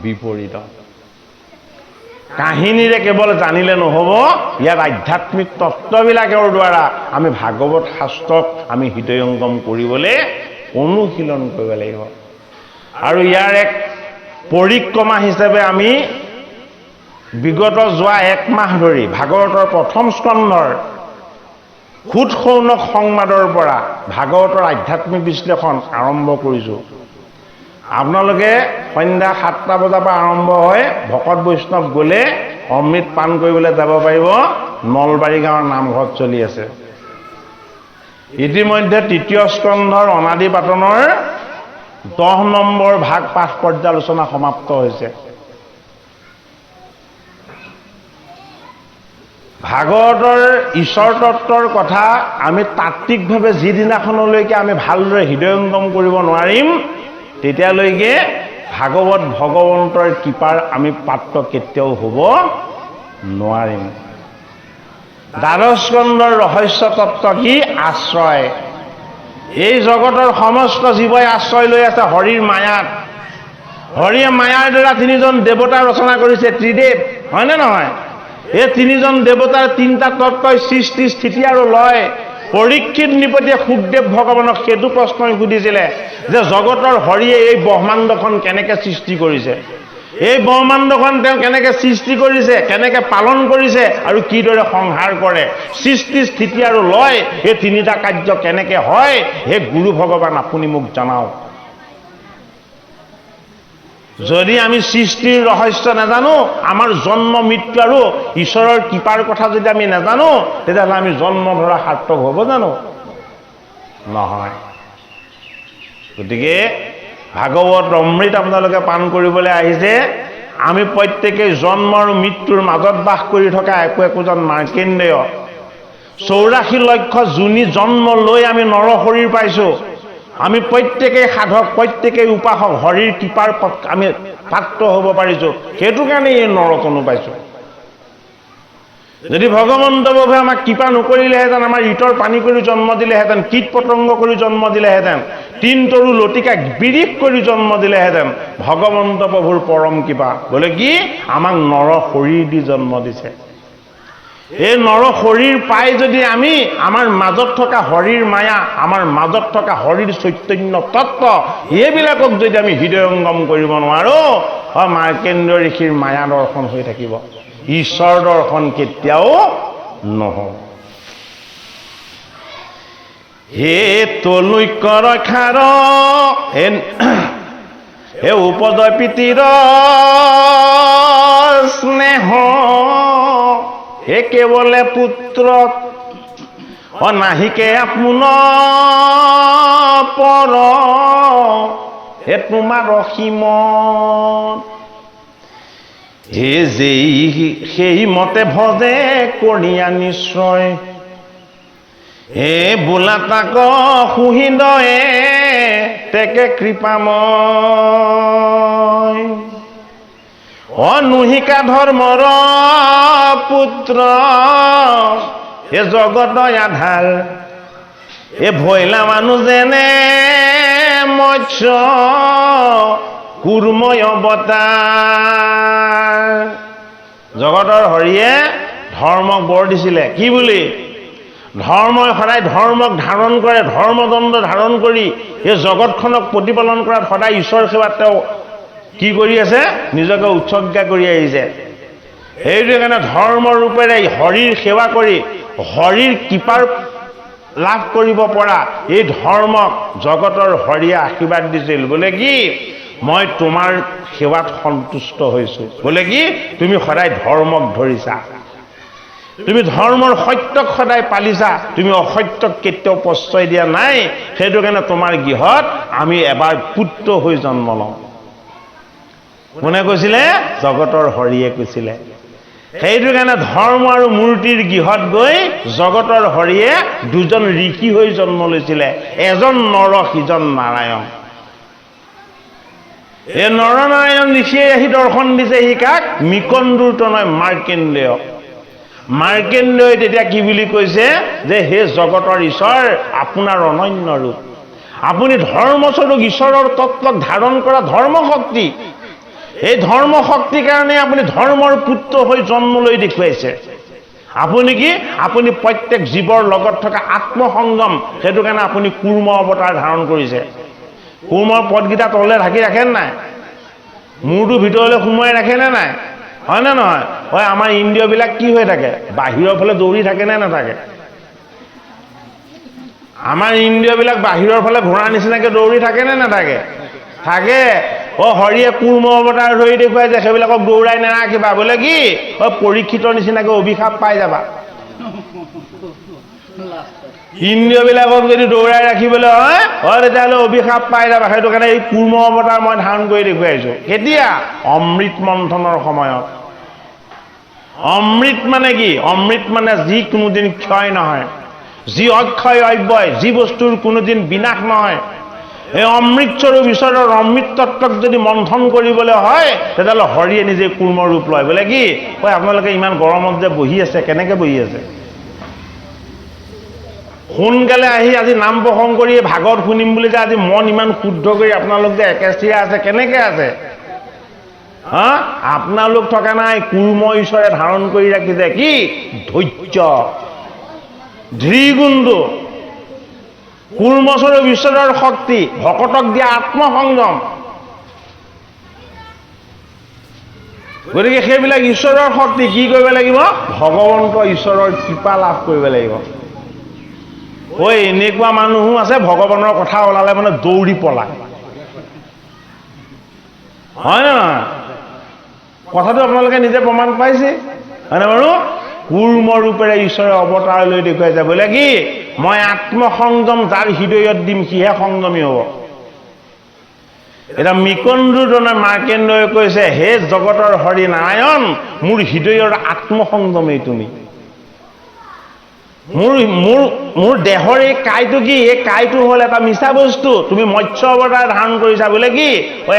বিপৰীত। কাহিনীৰে কেৱল জানিলে নহ'ব, ইয়াৰ আধ্যাত্মিক তত্ত্ববিলাকৰ দ্বাৰা আমি ভাগৱত শাস্ত্ৰক আমি হৃদয়ংগম কৰিবলৈ অনুশীলন কৰিব লাগিব। আৰু ইয়াৰ এক পৰিক্ৰমা হিচাপে আমি বিগত যোৱা এক মাহ ধৰি ভাগৱতৰ প্ৰথম স্কন্ধৰ খুদ শৌনক সংবাদৰ পৰা ভাগৱতৰ আধ্যাত্মিক বিশ্লেষণ আৰম্ভ কৰিছোঁ। আপোনালোকে সন্ধ্যা 7টা বজাৰ পৰা আৰম্ভ হয় ভকত বৈষ্ণৱ গ'লে অমৃত পান কৰিবলৈ যাব পাৰিব। নলবাৰী গাঁৱৰ নামঘৰত চলি আছে। ইতিমধ্যে তৃতীয় স্কন্ধৰ অনাদি পাতনৰ 10 নম্বৰ ভাগ পাঠ পৰ্যালোচনা সমাপ্ত হৈছে। ভাগৱতৰ ঈশ্বৰ তত্ত্বৰ কথা আমি তাত্ত্বিকভাৱে যিদিনাখনলৈকে আমি ভালদৰে হৃদয়ংগম কৰিব নোৱাৰিম তেতিয়ালৈকে ভাগৱত ভগৱন্তৰ কৃপাৰ আমি পাত্ৰ কেতিয়াও হ'ব নোৱাৰিম। দ্বাদশ স্কন্ধৰ ৰহস্য তত্ত্ব কি? আশ্ৰয়। এই জগতৰ সমস্ত জীৱই আশ্ৰয় লৈ আছে হৰিৰ মায়াত। হৰিয়ে মায়াৰ দ্বাৰা 3জন দেৱতা ৰচনা কৰিছে, ত্ৰিদেৱ, হয়নে নহয়? এই 3জন দেৱতাৰ 3টা তত্ত্বই সৃষ্টি, স্থিতি আৰু লয়। পৰীক্ষিত নৃপতিয়ে সুখদেৱ ভগৱানক সেইটো প্ৰশ্নই সুধিছিলে যে জগতৰ হৰিয়ে এই ব্ৰহ্মাণ্ডখন কেনেকৈ সৃষ্টি কৰিছে, এই ব্ৰহ্মাণ্ডখন তেওঁ কেনেকৈ সৃষ্টি কৰিছে, কেনেকৈ পালন কৰিছে আৰু কিদৰে সংহাৰ কৰে, সৃষ্টি, স্থিতি আৰু লয় এই 3টা কাৰ্য কেনেকৈ হয়, হে গুৰু ভগৱান আপুনি মোক জনাওক। যদি আমি সৃষ্টিৰ ৰহস্য নাজানো, আমাৰ জন্ম মৃত্যু আৰু ঈশ্বৰৰ কৃপাৰ কথা যদি আমি নাজানো তেতিয়াহ'লে আমি জন্ম ধৰা সাৰ্থক হ'ব জানো? নহয়। গতিকে ভাগৱত অমৃত আপোনালোকে পান কৰিবলৈ আহিছে। আমি প্ৰত্যেকেই জন্ম আৰু মৃত্যুৰ মাজত বাস কৰি থকা একোজন মাৰ্কেণ্ডেয়। 84 লক্ষ জুনি জন্ম লৈ আমি নৰ শৰীৰ পাইছোঁ। আমি প্ৰত্যেকেই সাধক, প্ৰত্যেকেই উপাসক, হৰিৰ কৃপাৰ আমি পাত্ৰ হ'ব পাৰিছোঁ। সেইটো কাৰণে এই নৰকনো পাইছোঁ। যদি ভগৱন্ত বাবে আমাক কৃপা নকৰিলেহেঁতেন, আমাৰ ইটৰ পানী কৰি জন্ম দিলেহেঁতেন, কীট পতংগ কৰি জন্ম দিলেহেঁতেন, 3 তৰু লতিকা বিৰিখ কৰি জন্ম দিলেহেঁতেন, ভগৱন্ত প্ৰভুৰ পৰম কৃপা। বোলে কি? আমাক নৰ শৰীৰ দি জন্ম দিছে। এই নৰ শৰীৰ পাই যদি আমি আমাৰ মাজত থকা হৰিৰ মায়া, আমাৰ মাজত থকা হৰিৰ চৈতন্য তত্ত্ব এইবিলাকক যদি আমি হৃদয়ংগম কৰিব নোৱাৰো, মাৰ্কেণ্ডেয় ঋষিৰ মায়া দৰ্শন হৈ থাকিব, ঈশ্বৰ দৰ্শন কেতিয়াও নহ'ব। হে তলৈক্য ৰক্ষাৰ হে উপজয় প্ৰীতিৰ স্নেহ, হে কেৱলে পুত্ৰ অনাহিকে আপোন পৰ, হে তোমাৰ অসীমত, হে যেই সেই মতে ভজে কণীয়া নিশ্চয়, হে বোলা তাক সুহৃদয়ে তেকে কৃপাময়, অনুহিকা ধৰ্মৰ পুত্ৰ, হে জগত আধাৰ, হে ভৈলা মানুহ যেনে মৎস্য কুৰ্ময় অৱতাৰ। জগতৰ হৰিয়ে ধৰ্মক বৰ দিছিলে কি বুলি? ধৰ্মই সদায় ধৰ্মক ধাৰণ কৰে, ধৰ্মদণ্ড ধাৰণ কৰি এই জগতখনক প্ৰতিপালন কৰাত সদায় ঈশ্বৰ সেৱাত তেওঁ কি কৰি আছে? নিজকে উৎসৰ্গা কৰি আহিছে। সেইটো কাৰণে ধৰ্ম ৰূপেৰে হৰিৰ সেৱা কৰি হৰিৰ কৃপাৰ লাভ কৰিব পৰা এই ধৰ্মক জগতৰ হৰিয়ে আশীৰ্বাদ দিছিল। বোলে কি? মই তোমাৰ সেৱাত সন্তুষ্ট হৈছোঁ। বোলে কি? তুমি সদায় ধৰ্মক ধৰিছা, তুমি ধৰ্মৰ সত্যক সদায় পালিছা, তুমি অসত্যক কেতিয়াও প্ৰশ্ৰয় দিয়া নাই। সেইটো কাৰণে তোমাৰ গৃহত আমি এবাৰ পুত্ৰ হৈ জন্ম লওঁ। কোনে কৈছিলে? জগতৰ হৰিয়ে কৈছিলে। সেইটো কাৰণে ধৰ্ম আৰু মূৰ্তিৰ গৃহত গৈ জগতৰ হৰিয়ে 2জন ঋষি হৈ জন্ম লৈছিলে, এজন নৰ, সিজন নাৰায়ণ। এই নৰনাৰায়ণ ঋষিয়ে আহি দৰ্শন দিছে সি কাক? মিকন্দুৰ তনয় মাৰ্কেন্দ্ৰেয়। মাৰ্কেন্দ্ৰেয় তেতিয়া কি বুলি কৈছে যে হে জগতৰ ঈশ্বৰ, আপোনাৰ অনন্য ৰূপ, আপুনি ধৰ্মস্বৰূপ ঈশ্বৰৰ তত্ত্বক ধাৰণ কৰা ধৰ্ম শক্তি। এই ধৰ্ম শক্তিৰ কাৰণে আপুনি ধৰ্মৰ পুত্ৰ হৈ জন্ম লৈ দেখুৱাইছে। আপুনি কি? আপুনি প্ৰত্যেক জীৱৰ লগত থকা আত্মসংযম, সেইটো কাৰণে আপুনি কুৰ্ম অৱতাৰ ধাৰণ কৰিছে। কুৰ্মৰ পদকেইটা তললৈ ঢাকি ৰাখে নাই? মূৰটো ভিতৰলৈ সোমোৱাই ৰাখেনে নাই? হয় নে নহয়? হয়, আমাৰ ইন্দ্ৰিয়বিলাক কি হৈ থাকে? বাহিৰৰ ফালে দৌৰি থাকে নে নাথাকে? আমাৰ ইন্দ্ৰিয়বিলাক বাহিৰৰ ফালে ঘোঁৰাৰ নিচিনাকৈ দৌৰি থাকে নে নাথাকে? থাকে। হৰিয়ে কুৰ্ম অৱতাৰ ধৰি দেখুৱাই যে সেইবিলাকক দৌৰাই নাৰাখিবা, বোলে কি পৰীক্ষিতৰ নিচিনাকৈ অভিশাপ পাই যাবা। ইন্দ্ৰিয়বিলাকক যদি দৌৰাই ৰাখিবলৈ হয় তেতিয়াহ'লে অভিশাপ পাই যাবা। সেইটো কাৰণে এই কুৰ্ম অৱতাৰ মই ধাৰণ কৰি দেখুৱাইছো। কেতিয়া? অমৃত মন্থনৰ সময়ত। অমৃত মানে কি? অমৃত মানে যি কোনোদিন ক্ষয় নহয়, যি অক্ষয় অব্যয়, যি বস্তুৰ কোনোদিন বিনাশ নহয়। এই অমৃতস্বৰূপ ঈশ্বৰৰ অমৃত তত্ত্বক যদি মন্থন কৰিবলৈ হয় তেতিয়াহ'লে হৰিয়ে নিজে কুৰ্ম ৰূপ লয়। বোলে কি আপোনালোকে ইমান গৰমত যে বহি আছে, কেনেকৈ বহি আছে? সোনকালে আহি আজি নাম প্ৰসংগ কৰি ভাগৱত শুনিম বুলি যে আজি মন ইমান শুদ্ধ কৰি আপোনালোক যে একেস্থিৰে আছে, কেনেকৈ আছে? আপোনালোক থকা নাই, কুৰ্ম ঈশ্বৰে ধাৰণ কৰি ৰাখিছে কি? ধৈৰ্য, ধৃগুণটো, কুৰ্মস্বৰূপ ঈশ্বৰৰ শক্তি, ভকতক দিয়া আত্মসংযম। গতিকে সেইবিলাক ঈশ্বৰৰ শক্তি কি কৰিব লাগিব? ভগৱন্ত ঈশ্বৰৰ কৃপা লাভ কৰিব লাগিব। এনেকুৱা মানুহো আছে ভগৱানৰ কথা ওলালে মানে দৌৰি পলায়, হয় নে নহয়? কথাটো আপোনালোকে নিজে প্ৰমাণ পাইছে, হয়নে বাৰু? কুৰ্ম ৰূপেৰে ঈশ্বৰে অৱতাৰ লৈ দেখুৱাইছে। বোলে কি মই আত্মসংযম যাৰ হৃদয়ত দিম সিহে সংযমী হ'ব। এতিয়া মিকন্দুজনে মাৰ্কেন্দ্ৰই কৈছে, হে জগতৰ হৰি নাৰায়ণ, মোৰ হৃদয়ৰ আত্মসংযমেই তুমি। মোৰ দেহৰ এই কাইটো কি? এই কাইটো হ'ল এটা মিছা বস্তু। তুমি মৎস্য অৱতাৰ ধাৰণ কৰিছা। বোলে কি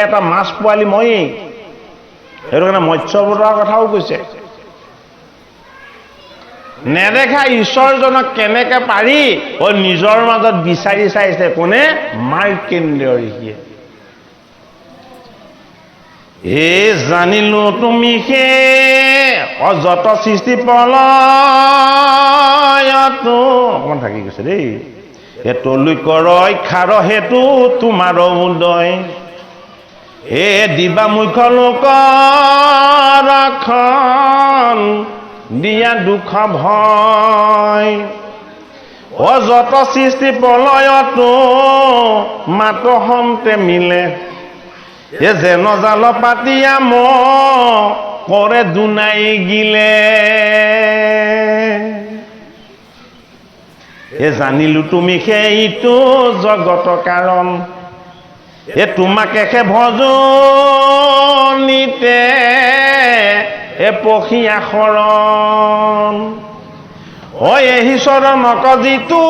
এটা মাছ পোৱালি ময়েই। সেইটো কাৰণে মৎস্য অৱতাৰৰ কথাও কৈছে। নেদেখা ঈশ্বৰজনক কেনেকে পাৰি নিজৰ মাজত বিচাৰি চাইছে কোনে? মাৰ্কেন্দ্ৰেয় ঋষিয়ে। জানিলো তুমি সে অযত সৃষ্টি প্ৰলয়তো, অকমান থাকি গৈছে দেই, তলৈকৰ ৰক্ষাৰ হেতু তোমাৰ উদয়, দিবা মুখ্য লোকৰ ৰক্ষণ, দিয়া দুখ ভয়। অযত সৃষ্টি প্ৰলয়তো মাত হন্তে মিলে, যেন জাল পাতিয়া কৰে দুনাই গিলে। জানিলো তুমি সেইটো জগত কাৰণ, তোমাকে সে ভজনিতে পখীয়া শৰণ। এহি চৰণক যিটো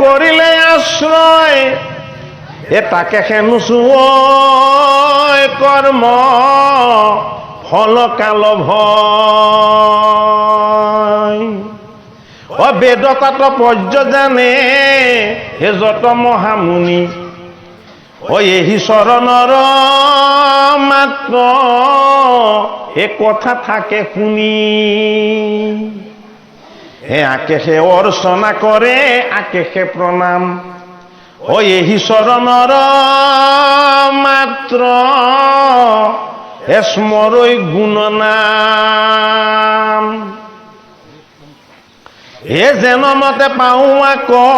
কৰিলে আশ্ৰয়, তাকে সে নোচোয় কৰ্ম ফল কাল ভয়। বেদতাত পৰ্যজানে যত মহামুনি, এহি চৰণৰ মাত্ৰ কথা থাকে শুনি। আকেশে অৰ্চনা কৰে আকেশে প্ৰণাম, এহি চৰণৰ মাত্ৰ স্মৰৈ গুণনাম। যেন মতে পাওঁ আকৌ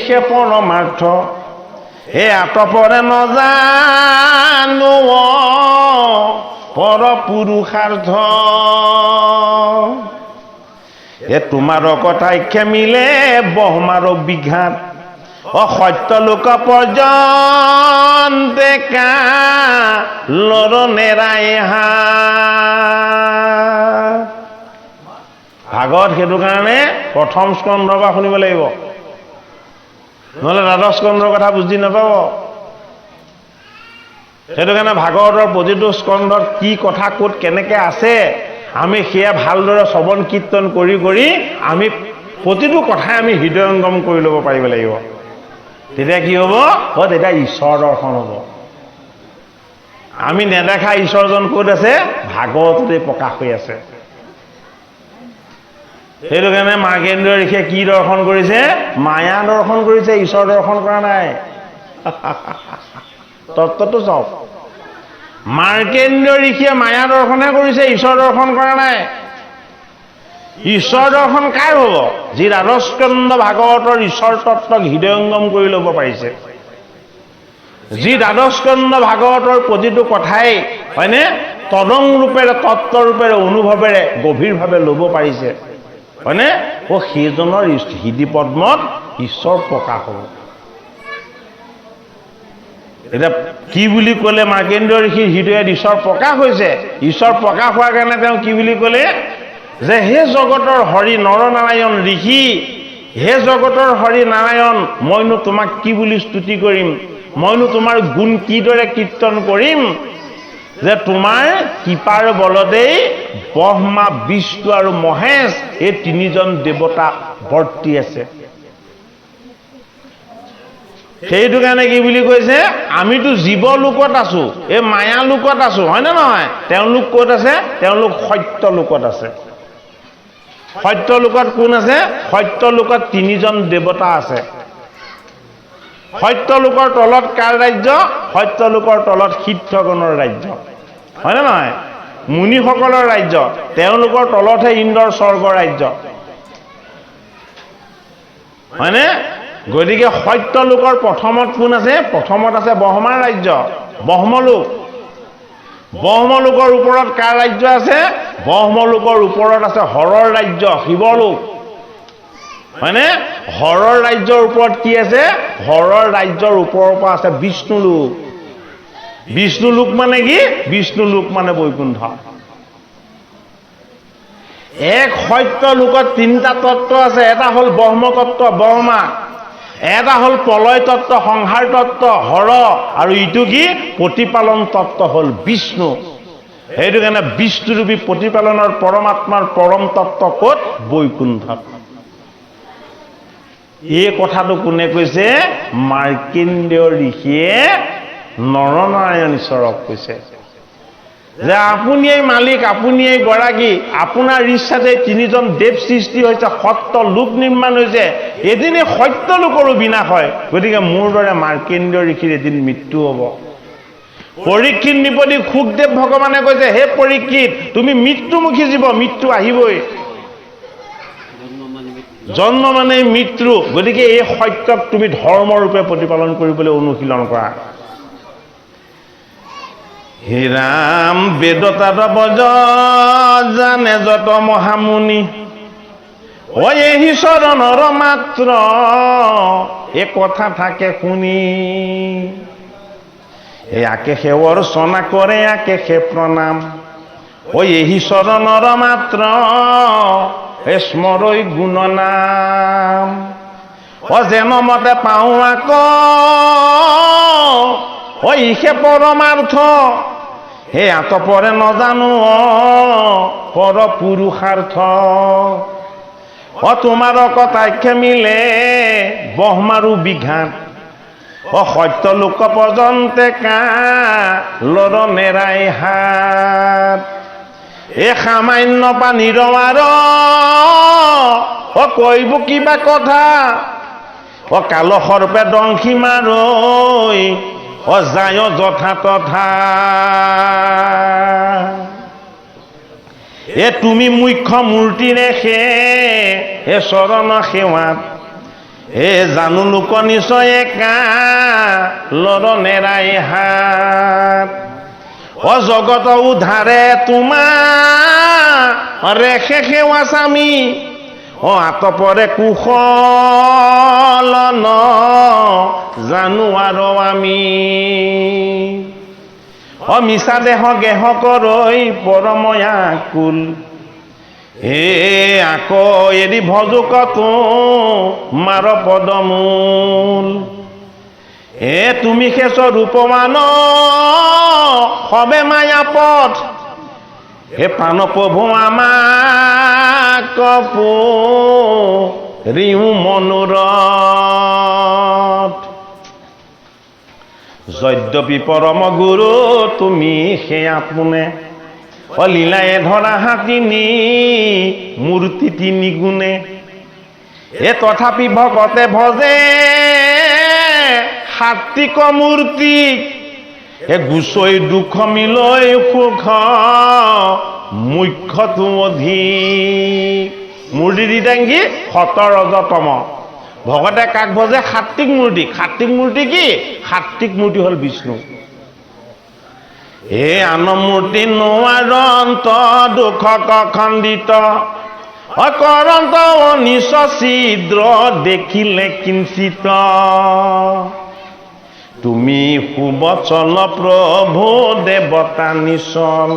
সে পৰমাৰ্থ, আতপৰে নজানো পৰ পুৰুষাৰ্থ। তোমাৰ কথাই খেমিলে ব্ৰহ্মাৰ বিঘাত, সত্য লোক পৰ্যন্তে লৰ নেৰাই হাত। ভাগৱত সেইটো কাৰণে প্ৰথম স্কন্ধৰ পৰা শুনিব লাগিব। নহ'লে দ্বাদশ স্কন্ধৰ কথা বুজি নাপাব। সেইটো কাৰণে ভাগৱতৰ প্ৰতিটো স্কন্ধত কি কথা ক'ত কেনেকৈ আছে আমি সেয়া ভালদৰে শ্ৰৱণ কীৰ্তন কৰি কৰি আমি প্ৰতিটো কথাই আমি হৃদয়ংগম কৰি ল'ব পাৰিব লাগিব। তেতিয়া কি হ'ব? তেতিয়া ঈশ্বৰ দৰ্শন হ'ব। আমি নেদেখা ঈশ্বৰজন ক'ত আছে? ভাগৱততে প্ৰকাশ হৈ আছে। সেইটো কাৰণে মাৰ্কেন্দ্ৰ ঋষিয়ে কি দৰ্শন কৰিছে? মায়া দৰ্শন কৰিছে, ঈশ্বৰ দৰ্শন কৰা নাই। তত্ত্বটো চাওক, মাৰ্কেন্দ্ৰ ঋষিয়ে মায়া দৰ্শনহে কৰিছে, ঈশ্বৰ দৰ্শন কৰা নাই। ঈশ্বৰ দৰ্শন কাৰ হ'ব? যি দ্বাদশ স্কন্ধ ভাগৱতৰ ঈশ্বৰ তত্ত্বক হৃদয়ংগম কৰি ল'ব পাৰিছে, যি দ্বাদশ স্কন্ধ ভাগৱতৰ প্ৰতিটো কথাই হয়নে তদং ৰূপেৰে তত্ত্বৰূপেৰে অনুভৱেৰে গভীৰভাৱে ল'ব পাৰিছে হয়নে, সেইজনৰ হৃদি পদ্মত ঈশ্বৰ প্ৰকাশ হ'ব। এতিয়া কি বুলি ক'লে? মাৰ্কেন্দ্ৰ ঋষিৰ হৃদয়ত ঈশ্বৰ প্ৰকাশ হৈছে। ঈশ্বৰ প্ৰকাশ হোৱাৰ কাৰণে তেওঁ কি বুলি ক'লে? যে হে জগতৰ হৰি নৰনাৰায়ণ ঋষি, হে জগতৰ হৰি নাৰায়ণ, মইনো তোমাক কি বুলি স্তুতি কৰিম, মইনো তোমাৰ গুণ কিদৰে কীৰ্তন কৰিম, যে তোমাৰ কৃপাৰ বলতেই ব্ৰহ্মা বিষ্ণু আৰু মহেশ এই তিনিজন দেৱতা বৰ্তি আছে। সেইটো কাৰণে কি বুলি কৈছে? আমিতো জীৱ লোকত আছো, এই মায়া লোকত আছো, হয়নে নহয়? তেওঁলোক ক'ত আছে? তেওঁলোক সত্য লোকত আছে। সত্য লোকত কোন আছে? সত্য লোকত তিনিজন দেৱতা আছে। সত্য লোকৰ তলত কাৰ ৰাজ্য? সত্য লোকৰ তলত সিদ্ধগণৰ ৰাজ্য, হয়নে নহয়? মুনিসকলৰ ৰাজ্য, তেওঁলোকৰ তলতহে ইন্দ্ৰৰ স্বৰ্গৰ ৰাজ্য, হয়নে? গতিকে সত্য লোকৰ প্ৰথমত কোন আছে? প্ৰথমত আছে ব্ৰহ্মাৰ ৰাজ্য, ব্ৰহ্মলোক। ব্ৰহ্মলোকৰ ওপৰত কাৰ ৰাজ্য আছে? ব্ৰহ্মলোকৰ ওপৰত আছে হৰৰ ৰাজ্য, শিৱলোক, হয়নে? হৰৰ ৰাজ্যৰ ওপৰত কি আছে? হৰৰ ৰাজ্যৰ ওপৰৰ পৰা আছে বিষ্ণুলোক। বিষ্ণুলোক মানে কি? বিষ্ণুলোক মানে বৈকুণ্ঠ। এক সত্য লোকত তিনিটা তত্ত্ব আছে। এটা হ'ল ব্ৰহ্ম তত্ত্ব, ব্ৰহ্মা। এটা হ'ল প্ৰলয় তত্ত্ব, সংসাৰ তত্ত্ব, হৰ, আৰু ইটো কি? প্ৰতিপালন তত্ত্ব হ'ল বিষ্ণু। সেইটো কাৰণে বিষ্ণুৰূপী প্ৰতিপালনৰ পৰমাত্মাৰ পৰম তত্ত্ব ক'ত? বৈকুণ্ঠত। এই কথাটো কোনে কৈছে? মাৰ্কেন্দ্ৰ ঋষিয়ে নৰনাৰায়ণ ঈশ্বৰক কৈছে যে আপুনিয়েই মালিক, আপুনিয়েই গৰাকী, আপোনাৰ ইচ্ছাতে তিনিজন দেৱ সৃষ্টি হৈছে, সত্য লোক নিৰ্মাণ হৈছে, এদিন এই সত্য লোকৰো বিনাশ হয়। গতিকে মোৰ দৰে মাৰ্কেন্দ্ৰ ঋষিৰ এদিন মৃত্যু হ'ব। পৰীক্ষিত নৃপতি সুখদেৱ ভগৱানে কৈছে, হে পৰীক্ষিত, তুমি মৃত্যুমুখী জীৱ, মৃত্যু আহিবই, জন্ম মানে মৃত্যু। গতিকে এই সত্যক তুমি ধৰ্মৰূপে প্ৰতিপালন কৰিবলৈ অনুশীলন কৰা। হে ৰাম বেদতাত বজ জানে যত মহামুনি, এই চৰণৰ মাত্ৰ এ কথা থাকে শুনি, ইয়াকে সেৱৰ চনা কৰে, ইয়াকে সে প্ৰণাম, এই চৰণৰ মাত্ৰ এ স্মৰৈ গুণ নাম, যেন মতে পাওঁ আকৌ ইহে পৰমাৰ্থ, হে আতপৰে নজানো পৰ পুৰুষাৰ্থ, তোমাৰ কথাকে মিলে ব্ৰহ্মাৰো বিঘাত, সত্য লোক পৰ্যন্তে কালৰ নেৰাই হাত, এ সামান্য পানীৰ কৈব কিবা কথা, কাল সৰ্পে দংশী মাৰৈ যায় যথা তথা, এ তুমি মুখ্য মূৰ্তিৰে হে চৰণ সেৱাত, হে জানো লোক নিশ্চয় কালৰ নেৰাই হাত, জগত উদ্ধাৰে তোমাৰ ৰেখে সেৱা স্বামী, আতপৰে কুশল ন জানো আৰু আমি, মিছা দেহ গেহ কৰৈ পৰময়া কুল, হে আকৌ এদি ভজুক তোমাৰ পদমূল হে তুমি শেষ ৰূপমান সবে মায়া পথ হে প্ৰাণ প্ৰভু আমাক ৰিউ মনোৰথ যদ্যপি পৰম গুৰু তুমি সেয়া পোনে লীলায়ে ধৰা হাতিনি মূৰ্তি তিনি গুণে এ তথাপি ভকতে ভজে সাত্বিক মূৰ্তি এ গুচৈ দুখ মিলৈ সুখ মুখ্যটো অধিক মূৰ্তি দিদাংগী সত ৰজতম ভকতে কাক ভজে সাত্বিক মূৰ্তি কি সাত্বিক মূৰ্তি হ'ল বিষ্ণু হে আন মূৰ্তি নোৱাৰন্ত দুখ খণ্ডিত অকৰন্ত নিচ ছিদ্ৰ দেখিলে কিঞ্চিত তুমি সুবচন প্ৰভু দেৱতা নিচল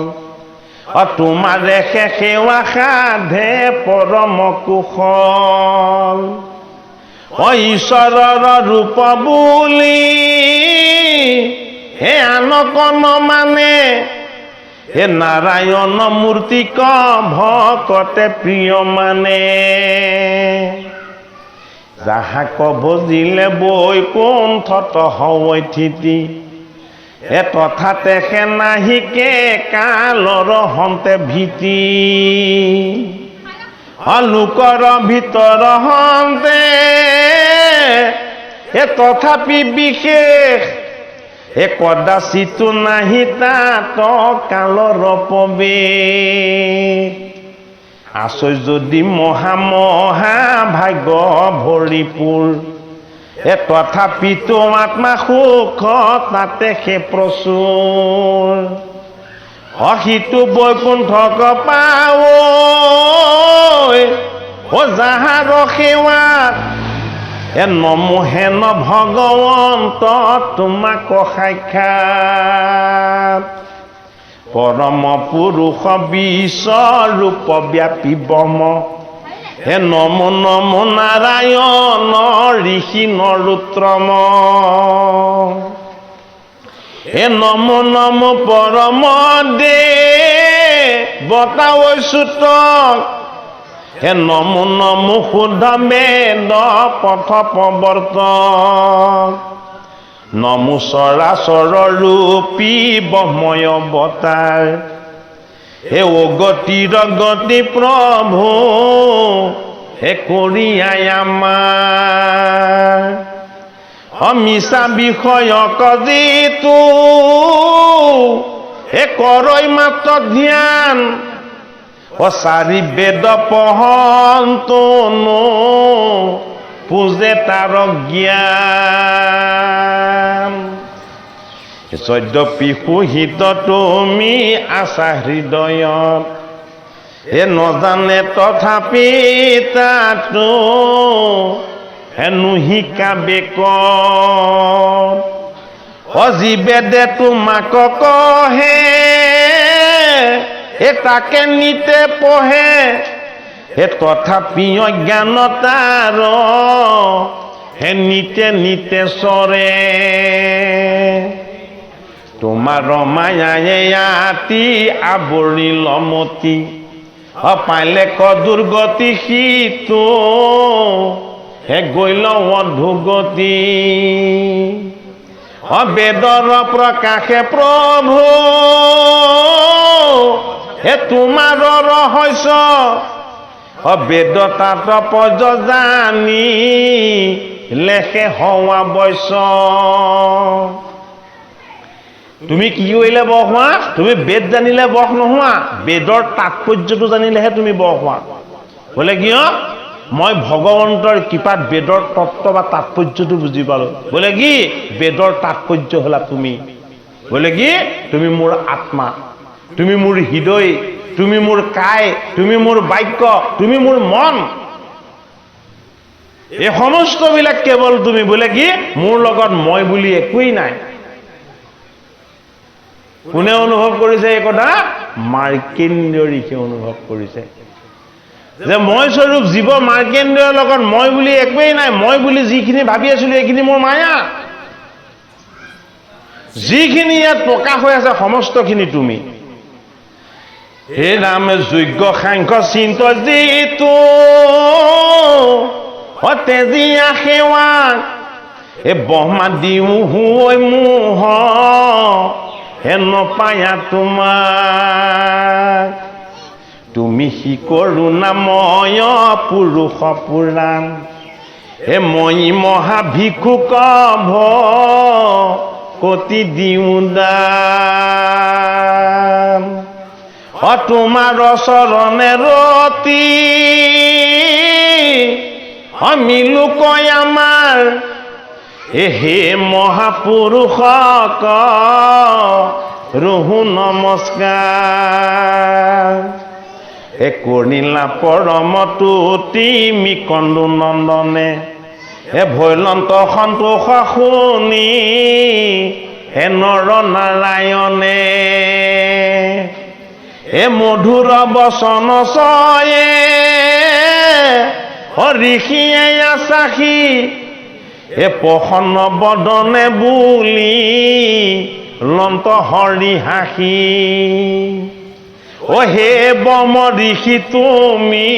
তোমাৰে সেৱা সাধে পৰম কুশল ঈশ্বৰৰ ৰূপ বুলি হে আনকন মানে হে নাৰায়ণ মূৰ্তিক ভকতে প্ৰিয় মানে যাহাক ভজিলে বৈকুণ্ঠত হয় থিতি এ তথা তেখে নাহিকে কালৰ হন্তে ভীতি লোকৰ ভিতৰ হন্তে এ তথাপি বিশেষ এ কদাচিতো নাহি তাত কালৰ প্ৰৱেশ আছৈ যদি মহা ভাগ্য ভৰিপুৰ এ তথাপিতো আত্মা সুখ তাতে সে প্ৰচুৰ অহিতো বৈকুণ্ঠক পাৱ যাহাৰ সেৱাত এ নমোহেন ভগৱন্ত তোমাক সাক্ষাৎ পৰম পুৰুষ বিশ্বৰূপ ব্যাপী ব্ৰহ্ম হে নমো নমো নাৰায়ণ ঋষি নৰোত্তম হে নমো নমো পৰম দেৱতা অচ্যুতক হে নমো নমো শুদ্ধ বেদ পথ প্ৰৱৰ্তক নমো চৰাচৰ ৰূপী ব্ৰহ্ময় অৱতাৰ হে অগতিৰ গতি প্ৰভু হে কৰিয়াই আমাৰ মিছা বিষয়ক যিটো হে কৰৈ মাত্ৰ ধ্যান চাৰি বেদ পঢ়ন্তনো পূজে তাৰ জ্ঞান যদ্যপি সুহিত তুমি আছা হৃদয়ত হে নজানে তথাপি তাতো হেনো শিকাবে অজীবেদে তোমাক কহে এ তাকে নিতে পঢ়ে হে তথাপি অজ্ঞানতাৰ হে নিতে নিতে চৰে তোমাৰ মায়ায়ে আতি আৱৰিল মতি পালে দুৰ্গতি সিটো হে গৈল অধোগতি বেদৰ প্ৰকাশে প্ৰভু হে তোমাৰ ৰহস্য বেদ তাত পজ জানি লেখে হৱা বৈশ্য তুমি কি কৰিলে বস হোৱা তুমি বেদ জানিলে বস নোহোৱা বেদৰ তাৎপৰ্যটো জানিলেহে তুমি বস হোৱা বোলে কিয় মই ভগৱন্তৰ কৃপাত বেদৰ তত্ত্ব বা তাৎপৰ্যটো বুজি পালো বোলে কি বেদৰ তাৎপৰ্য হলা তুমি বোলে কি তুমি মোৰ আত্মা তুমি মোৰ হৃদয় তুমি মোৰ কায় তুমি মোৰ বাক্য তুমি মোৰ মন এই সমস্ত বিলাক কেৱল তুমি বোলে কি মোৰ লগত মই বুলি একোই নাই কোনে অনুভৱ কৰিছে এই কথা মাৰ্কণ্ডেয় ঋষিয়ে অনুভৱ কৰিছে যে মই স্বৰূপ জীৱ মাৰ্কেন্দ্ৰৰ লগত মই বুলি একোৱেই নাই, মই বুলি যিখিনি ভাবি আছিলো এইখিনি মোৰ মায়া, যিখিনি ইয়াত প্ৰকাশ হৈ আছে সমস্তখিনি তুমি। হে ৰাম যজ্ঞ সাংখ্য চিন্ত যিটো তেজীয়া সেৱা এ ব্ৰহ্মা দিও হৈ মোহ হে নপায়া তোমাক, তুমি সি কৰুণাময় পুৰুষ পুৰাণ হে মই মহাভিক্ষুক কতি দিও দান, তোমাৰ চৰণে ৰতি মিলো কয় আমাৰ হে মহাপুৰুষক ৰহু নমস্কাৰ, হে কৰ্ণিলা পৰমটো তিমি কন্দু নন্দনে হে ভৈলন্ত সন্তোষ শুনি হে নৰ নাৰায়ণে, হে মধুৰ বচন চয়ে ঋষিয়ে আচাসী হে প্ৰসন্ন বদনে বুলি লন্ত হৰি হাসি, হে বম ঋষি তুমি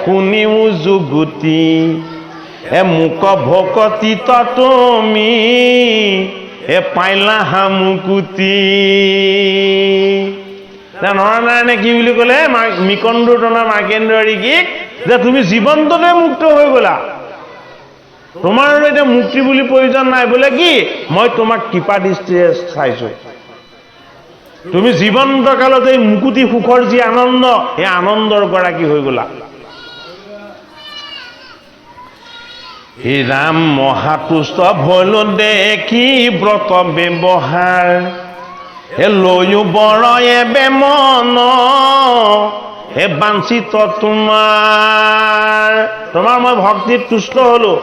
শুনিও যুগুতি মুক ভকতি তুমি পাইলা হামুকুতি। নৰনাৰায়ণে কি বুলি ক'লে মিকন্দৰ তনা মাৰ্কেন্দ্ৰ ঋষিক যে তুমি জীৱন্ততে মুক্ত হৈ গলা, তোমাৰ এতিয়া মুক্তি বুলি প্ৰয়োজন নাই, বোলে কি মই তোমাক কৃপা দৃষ্টিৰে চাইছো, তুমি জীৱন্ত কালত এই মুকুতি সুখৰ যি আনন্দ এই আনন্দৰ গৰাকী হৈ গলা। হে ৰাম মহাতুষ্ট ভৈল দেখি ব্ৰত ব্যৱহাৰ হে লৈও বৰয়ে বেমন হে বাঞ্ছিত তোমাৰ মই ভক্তিত তুষ্ট হলো,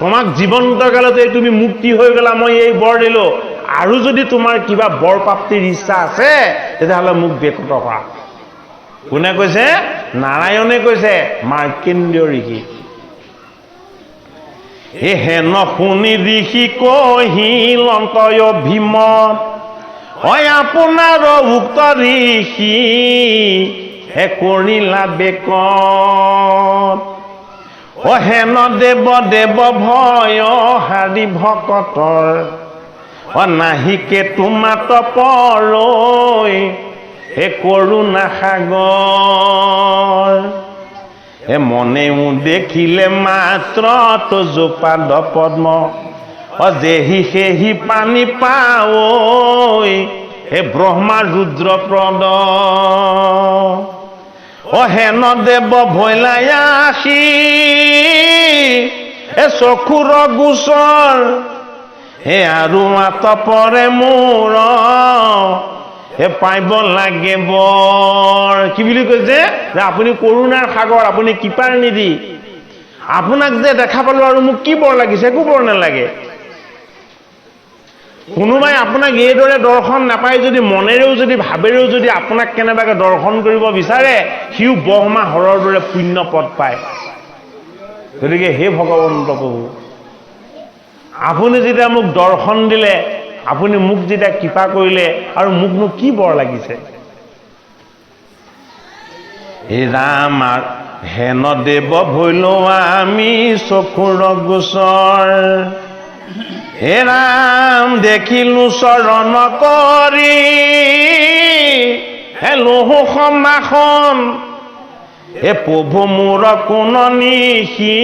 তোমাক জীৱন্ত কালতে তুমি মুক্তি হৈ গলা, মই এই বৰ দিলো, আৰু যদি তোমাৰ কিবা বৰ প্ৰাপ্তিৰ ইচ্ছা আছে তেতিয়াহ'লে মোক ব্যক্ত কৰা। কোনে কৈছে? নাৰায়ণে কৈছে মাৰ্কেন্দ্ৰীয় ঋষি। হেন শুনি ঋষি কহিল অন্তয় ভীমত হয় আপোনাৰ উক্ত ঋষি হে কৰিলা বেকত, হেন দেৱ দেৱ ভয় হাৰি ভকতৰ নাহিকে তোমা তপৰৈ হে কৰোণা সাগৰ, হে মনেও দেখিলে মাত্ৰ তোজোপাদ পদ্ম যেহি সেহি পানী পাৱৈ হে ব্ৰহ্মা ৰুদ্ৰ প্ৰদ, হেন দেৱ ভৈলাই আশী হে চকুৰ গোচৰ হে আৰু আতপৰে মোৰ হে পাইব লাগে বৰ। কি বুলি কৈছে যে আপুনি কৰোণাৰ সাগৰ, আপুনি কৃপাৰ নিধি, আপোনাক যে দেখা পালো আৰু মোক কি বৰ লাগিছে, একো বৰ নালাগে। কোনোবাই আপোনাক এইদৰে দৰ্শন নাপায় যদি মনেৰেও যদি ভাবেৰেও যদি আপোনাক কেনেবাকে দৰ্শন কৰিব বিচাৰে সিও ব্ৰহ্মা হৰৰ দৰে পুণ্য পদ পায়। গতিকে হে ভগৱন্ত প্ৰভু, আপুনি যেতিয়া মোক দৰ্শন দিলে, আপুনি মোক যেতিয়া কৃপা কৰিলে আৰু মোকনো কি বৰ লাগিছে। হে ৰাম হেন দেৱ ভৈলো আমি চকুৰ গোচৰ, হে ৰাম দেখিলো চৰণ কৰি হে লহু সম্ভাষণ, হে প্ৰভু মোৰ কোন নিশি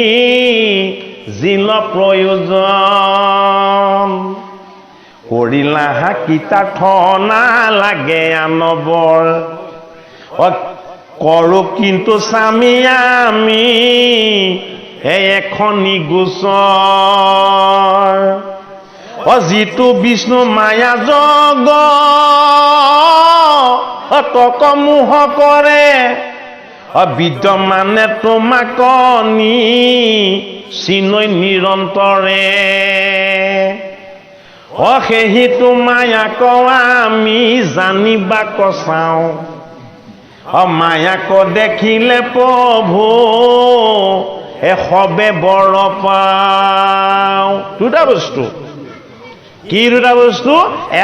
জিল প্ৰয়োজন, কৰিলা কীৰ্তনা লাগে আনবৰ কৰো কিন্তু স্বামী আমি হে এখনি গোচৰ, যিটো বিষ্ণু মায়া জগ তক মোহ কৰে বিদ্যমানে তোমাক নি চিনৈ নিৰন্তৰে, সেহি তোমাক আমি জানিবা কচাওঁ মায়াক দেখিলে প্ৰভু সবে বৰ পাওঁ। দুটা বস্তু। কি দুটা বস্তু?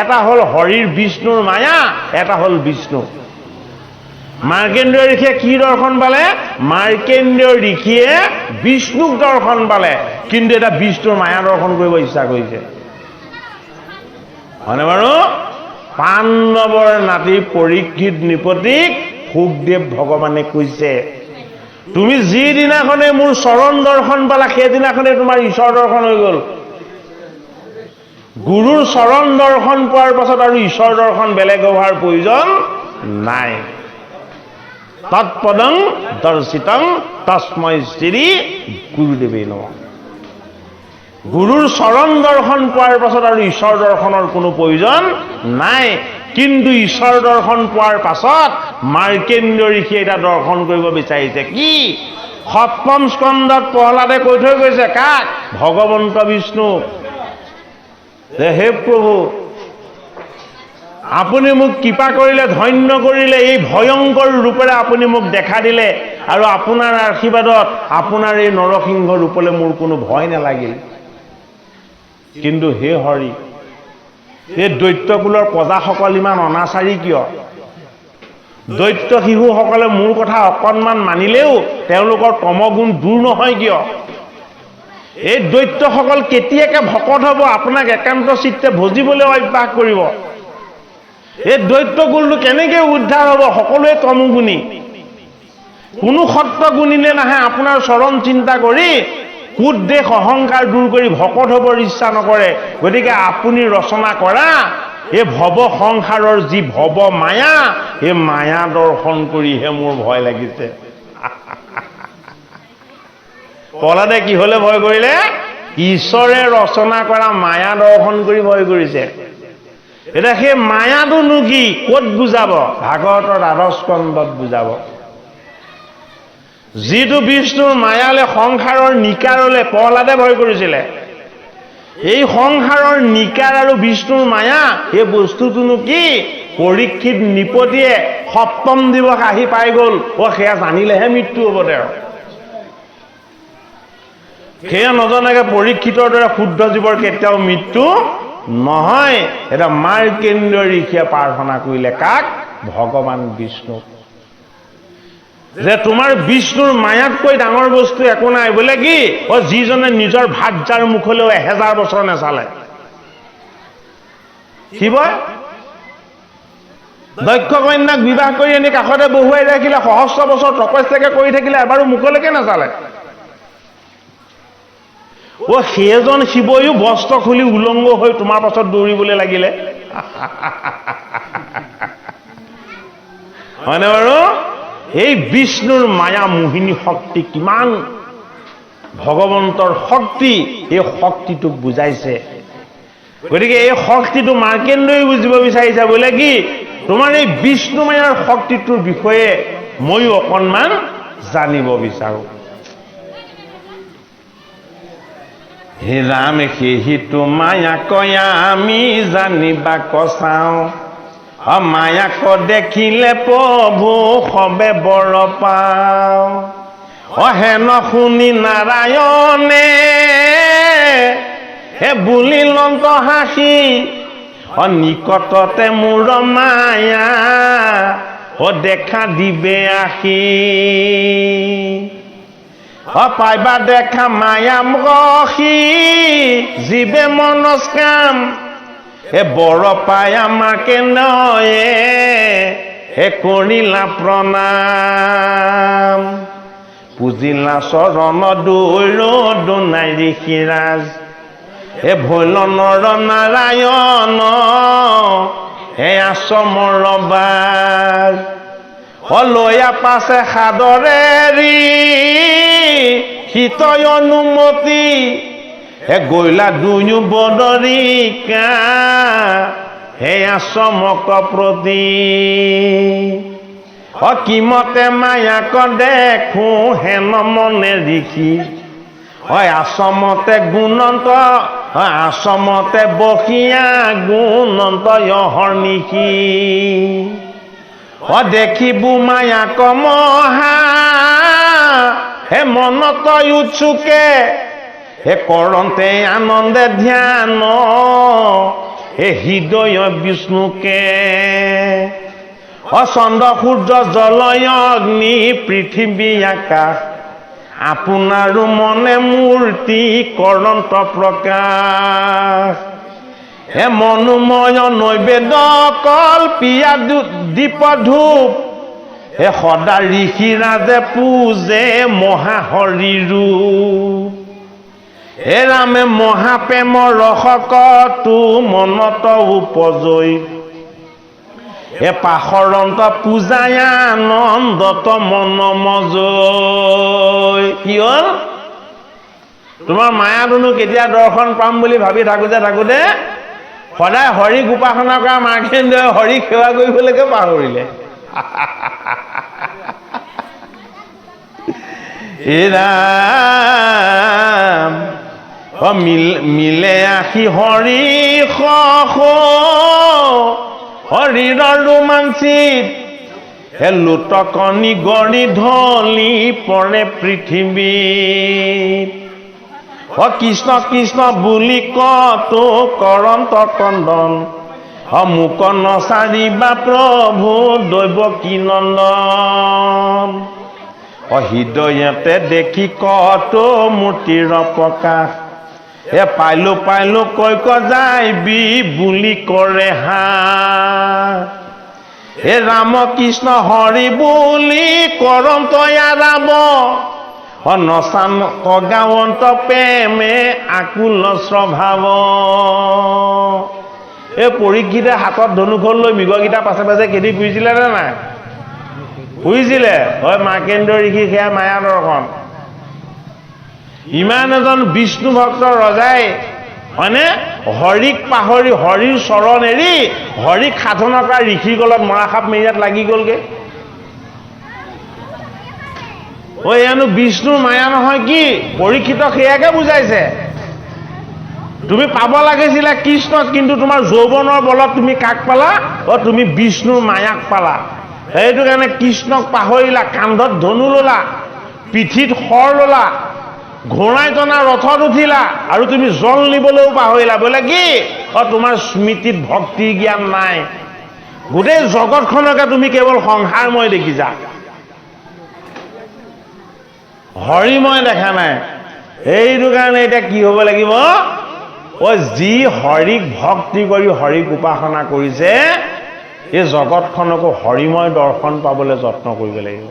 এটা হ'ল হৰিৰ বিষ্ণুৰ মায়া, এটা হ'ল বিষ্ণু। মাৰ্কেন্দ্ৰীয় ঋষিয়ে কি দৰ্শন পালে? মাৰ্কেন্দ্ৰীয় ঋষিয়ে বিষ্ণুক দৰ্শন পালে, কিন্তু এটা বিষ্ণুৰ মায়া দৰ্শন কৰিব ইচ্ছা কৰিছে। হয়নে বাৰু? পাণ্ডৱৰ নাতি পৰীক্ষিত নৃপতিক সুখদেৱ ভগৱানে কৈছে, তুমি যিদিনাখনে মোৰ চৰণ দৰ্শন পালা সেইদিনাখনে তোমাৰ ঈশ্বৰ দৰ্শন হৈ গ'ল। গুৰুৰ চৰণ দৰ্শন পোৱাৰ পাছত আৰু ঈশ্বৰ দৰ্শন বেলেগ হোৱাৰ প্ৰয়োজন নাই। তৎপদং দৰ্শিতং তস্मै শ্ৰী গুৰুদেৱে নমঃ। গুৰুৰ চৰণ দৰ্শন পোৱাৰ পাছত আৰু ঈশ্বৰ দৰ্শনৰ কোনো প্ৰয়োজন নাই। কিন্তু ঈশ্বৰ দৰ্শন পোৱাৰ পাছত মাৰ্কেন্দ্ৰীয় ঋষিয়ে এটা দৰ্শন কৰিব বিচাৰিছে। কি? সপ্তম স্কন্ধত প্ৰহ্লাদে কৈ থৈ গৈছে কাক? ভগৱন্ত বিষ্ণু। হে প্ৰভু, আপুনি মোক কৃপা কৰিলে, ধন্য কৰিলে, এই ভয়ংকৰ ৰূপেৰে আপুনি মোক দেখা দিলে, আৰু আপোনাৰ আশীৰ্বাদত আপোনাৰ এই নৰসিংহ ৰূপলৈ মোৰ কোনো ভয় নালাগিল। কিন্তু হে হৰি, এই দৈত্যকুলৰ প্ৰজাসকল ইমান অনাচাৰী কিয়? দৈত্য শিশুসকলে মোৰ কথা অকণমান মানিলেও তেওঁলোকৰ তমগুণ দূৰ নহয় কিয়? এই দৈত্যসকল কেতিয়াকে ভকত হ'ব, আপোনাক একান্ত চিত্তে ভজিবলৈ অভ্যাস কৰিব? এই দৈত্যকুলটো কেনেকৈ উদ্ধাৰ হ'ব? সকলোৱে তমগুণী, কোনো সত্ত্বগুণীলে নাহে। আপোনাৰ চৰণ চিন্তা কৰি কুট দেশ অহংকাৰ দূৰ কৰি ভকত হ'বৰ ইচ্ছা নকৰে। গতিকে আপুনি ৰচনা কৰা এই ভৱ সংসাৰৰ যি ভৱ মায়া, এই মায়া দৰ্শন কৰিহে মোৰ ভয় লাগিছে। প্ৰহ্লাদে কি হলে ভয় কৰিলে? ঈশ্বৰে ৰচনা কৰা মায়া দৰ্শন কৰি ভয় কৰিছে। এতিয়া সেই মায়াটোনো কি? ক'ত বুজাব? ভাগৱতৰ ১২ স্কন্ধত বুজাব। যিটো বিষ্ণুৰ মায়ালে, সংসাৰৰ নিকাৰলে প্ৰহ্লাদে ভয় কৰিছিলে, এই সংসাৰৰ নিকাৰ আৰু বিষ্ণুৰ মায়া, এই বস্তুটোনো কি? পৰীক্ষিত নৃপতিয়ে সপ্তম দিৱস আহি পাই গ'ল। সেয়া জানিলেহে মৃত্যু হ'ব তেওঁৰ। সেয়া নজনাকে পৰীক্ষিতৰ দৰে শুদ্ধ জীৱৰ কেতিয়াও মৃত্যু নহয়। এটা মাৰ্কেন্দ্ৰীয় ঋষিয়ে প্ৰাৰ্থনা কৰিলে কাক? ভগৱান বিষ্ণুক। যে তোমাৰ বিষ্ণুৰ মায়াতকৈ ডাঙৰ বস্তু একো নাই। বোলে কি? যিজনে নিজৰ ভাৰ্যাৰ মুখলৈও 1000 বছৰ নেচালে। কি বয়? দক্ষ কন্যাক বিবাহ কৰি আনি কাষতে বহুৱাই ৰাখিলে, সহস্ৰ বছৰ তপস্যাকে কৰি থাকিলে, এবাৰো মুখলৈকে নাচালে। সেইজন শিৱয়ো বস্ত্ৰ খুলি উলংগ হৈ তোমাৰ পাছত দৌৰিবলৈ লাগিলে। হয়নে বাৰু? এই বিষ্ণুৰ মায়া মোহিনী শক্তি কিমান ভগৱন্তৰ শক্তি, এই শক্তিটোক বুজাইছে। গতিকে এই শক্তিটো মাৰ্কেন্দ্ৰই বুজিব বিচাৰিছে। বোলে কি? তোমাৰ এই বিষ্ণু মায়াৰ শক্তিটোৰ বিষয়ে ময়ো অকণমান জানিব বিচাৰো। হে ৰাম, সেহিটো মায়া কয়া আমি জানিবা কচাওঁ, মায়াক দেখিলে প্ৰভু সবে বৰ পাওঁ। হেন শুনি নাৰায়ণে বুলি লন্ত হাসি, নিকটতে মোৰ মায়া দেখা দিবে আহি। পাইবা দেখা মায়া মহি, জীৱে মনস্কাম, বৰ পাই আমাকে নয়ে কৰিলা প্ৰণাম। পুজিলা চৰণ দৈৰ দোনাই ঋষিৰাজ, ভৈল নৰ নাৰায়ণ আচমৰ বাজ। লয়া পাছে সাদৰেৰি হিতয় অনুমতি, গৈলা দুয়ো বদৰিকা আচমক প্ৰতি। কিমতে মায়াক দেখো হেন মনে ঋষি, আচমতে গুণন্ত, আচমতে বসিয়া গুণন্ত হৰ্নিশি। দেখিবু মায়া কমহা হে মনত উৎসুকে হে কৰন্তে আনন্দে ধ্যান হে হৃদয় বিষ্ণুকে চন্দ্ৰ সূৰ্য জলয় অগ্নি পৃথিৱী আকাশ আপোনাৰো মনে মূৰ্তি কৰন্ত প্ৰকাশ হে মনোময় নৈবেদ কল্পিয়া দীপ ধূপ হে সদা ঋষি ৰাজে পূজে মহাহৰি ৰূপ হে ৰামে মহাপ্ৰেমৰ ৰসকটো মনত উপজৈ হে পাশৰন্ত পূজায় আনন্দত মন মজৈ কি হ'ল তোমাৰ মায়াটোনো কেতিয়া দৰ্শন পাম বুলি ভাবি থাকোঁতে সদায় হৰিক উপাসনা কৰা মাৰ্কেন্দ্ৰই হৰিক সেৱা কৰিবলৈকে পাহৰিলে হে ৰাম মিলে আহি হৰি হৰিৰ ৰোমাঞ্চিত হে লোটকনি গৰি ঢলি পৰে পৃথিৱীত কৃষ্ণ কৃষ্ণ বুলি কতো কৰন্ত কন্দন মুক নচাৰিবা প্ৰভু দৈৱকী নন্দন হৃদয়তে দেখি কতো মূৰ্তিৰ প্ৰকাশ পাইলো কৈ যাইবি বুলি কৰে হা হে ৰাম কৃষ্ণ হৰি বুলি কৰন্ত ৰাম নচান গাৱন্ত প্ৰেমে আকুল স্বভাৱ এই পৰীক্ষিতে হাতত ধনুখন লৈ মৃগকেইটা পাছে পাছে খেদি ফুৰিছিলে নে নাই ফুৰিছিলে হয় মাৰ্কেন্দ্ৰ ঋষি সেয়া মায়া দৰ্শন ইমান এজন বিষ্ণু ভক্ত ৰজাই হয়নে হৰিক পাহৰি হৰিৰ চৰণ এৰি হৰিক সাধনা কৰা ঋষিৰ গলত মৰাসাপ মেৰিয়াত লাগি গ'লগে এয়ানো বিষ্ণুৰ মায়া নহয় কি পৰীক্ষিতক সেয়াকে বুজাইছে তুমি পাব লাগিছিলে কৃষ্ণক কিন্তু তোমাৰ যৌৱনৰ বলত তুমি কাক পালা তুমি বিষ্ণুৰ মায়াক পালা সেইটো কাৰণে কৃষ্ণক পাহৰিলা কান্ধত ধনু ললা পিঠিত শৰ ললা ঘোঁৰাই টনা ৰথত উঠিলা আৰু তুমি জল নিবলৈও পাহৰিলা বোলে কি তোমাৰ স্মৃতিত ভক্তি জ্ঞান নাই গোটেই জগতখনকে তুমি কেৱল সংসাৰময় দেখিছা হৰিময় দেখা নাই এইটো কাৰণে এতিয়া কি হ'ব লাগিব যি হৰিক ভক্তি কৰি হৰিক উপাসনা কৰিছে এই জগতখনকো হৰিময় দৰ্শন পাবলৈ যত্ন কৰিব লাগিব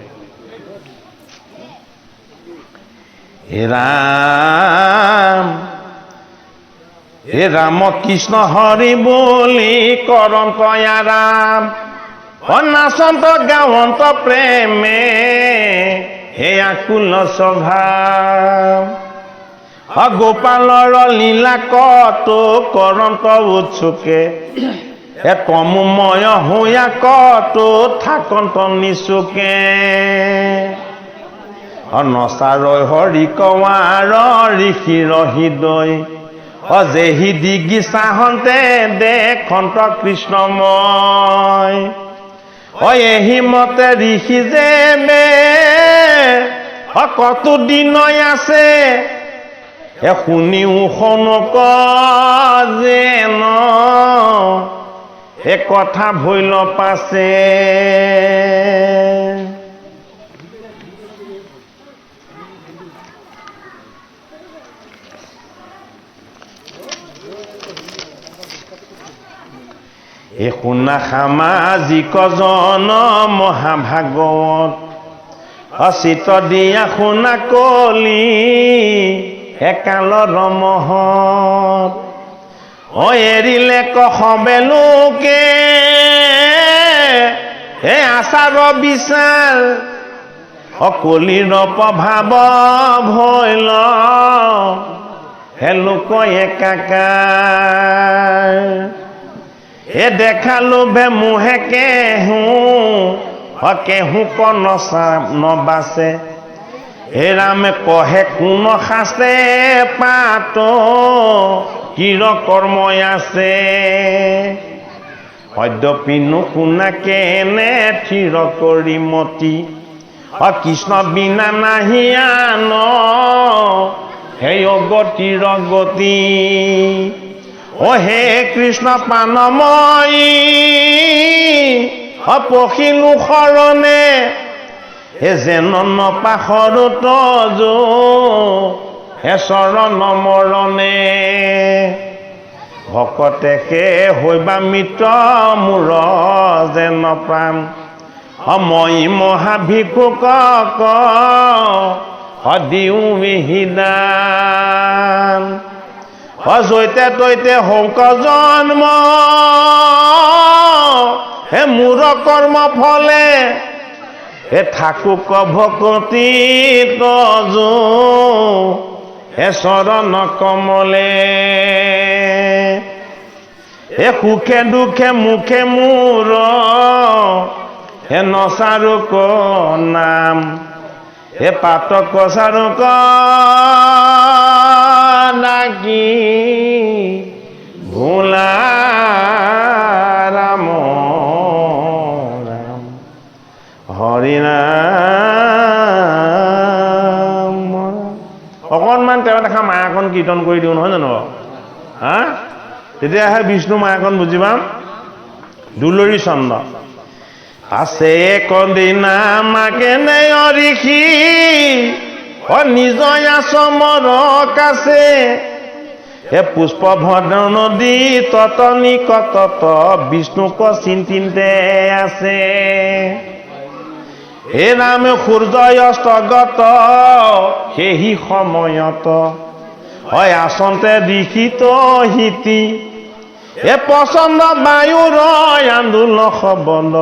হে ৰাম কৃষ্ণ হৰি বুলি কৰন্ত ৰাম নাচন্ত গাৱন্ত প্ৰেমে হে আকুল স্বভাৱ গোপালৰ লীলা কতো কৰন্ত উৎসুকে কমময় হৈয়া কতো থাকন্ত নিচুকে নচাৰয় হৰি কৱাৰ ঋষিৰ হৃদয় যেহি দিগি চাহন্তে দেখন্ত কৃষ্ণময় এহি মতে ঋষি যে মে কত দিনয় আছে শুনিও শনক যেন কথা ভৈল পাছে শুনা সামাজিক জন মহাভাগৱত চিত দিয়া শুনা কলি একালৰ মহত এৰিলে কবে লোকে হে আচাৰ বিচাৰ কলিৰ প্ৰভাৱ ভৈল হে লোক একাকাৰ দেখালো বে মুহে কেহু নবাচে হে ৰামে কহে কোন শাস্তে পাত কিৰ কৰ্মই আছে সদ্যপি নুশুনা কেনে থিৰ কৰি মতি কৃষ্ণ বিনা নাহিয়ান হে গতিৰ গতি হে কৃষ্ণ প্ৰাণময়ী পখিলো শৰণে হে যেন নপাহৰো তজো হে চৰণ মৰণে ভকতেকে হৈবা মিত্ৰ মোৰ যেন প্ৰাণ মই মহাভিক্ষুকক দিওঁ বিহিদান জৈতে তৈতে হৌক জন্ম হে মোৰ কৰ্ম ফলে হে থাকুক ভকতি তজো হে চৰণ কমলে হে সুখে দুখে মুখে মোৰ হে নচাৰুক নাম হে পাতক চাৰুক নাকি ভোলা ৰাম ৰাম হৰি নাম অকণমান তেওঁ দেখা মায়াখন কীৰ্তন কৰি দিওঁ নহয় জানো হা তেতিয়াহে বিষ্ণু মায়াখন বুজি পাম দুলৰী চন্দ আছে কদিনা মাকে ঋষি নিজ আশ্ৰমৰ কাছে হে পুষ্প ভদ্ৰ নদী তত নিকটত বিষ্ণুক চিন্তিতে আছে হে নাম সূৰ্যস্তগত সেই সময়ত হয় আচন্তে দীক্ষিত হিতি হে পচন্দ বায়ুৰ আন্দোলন শবন্দ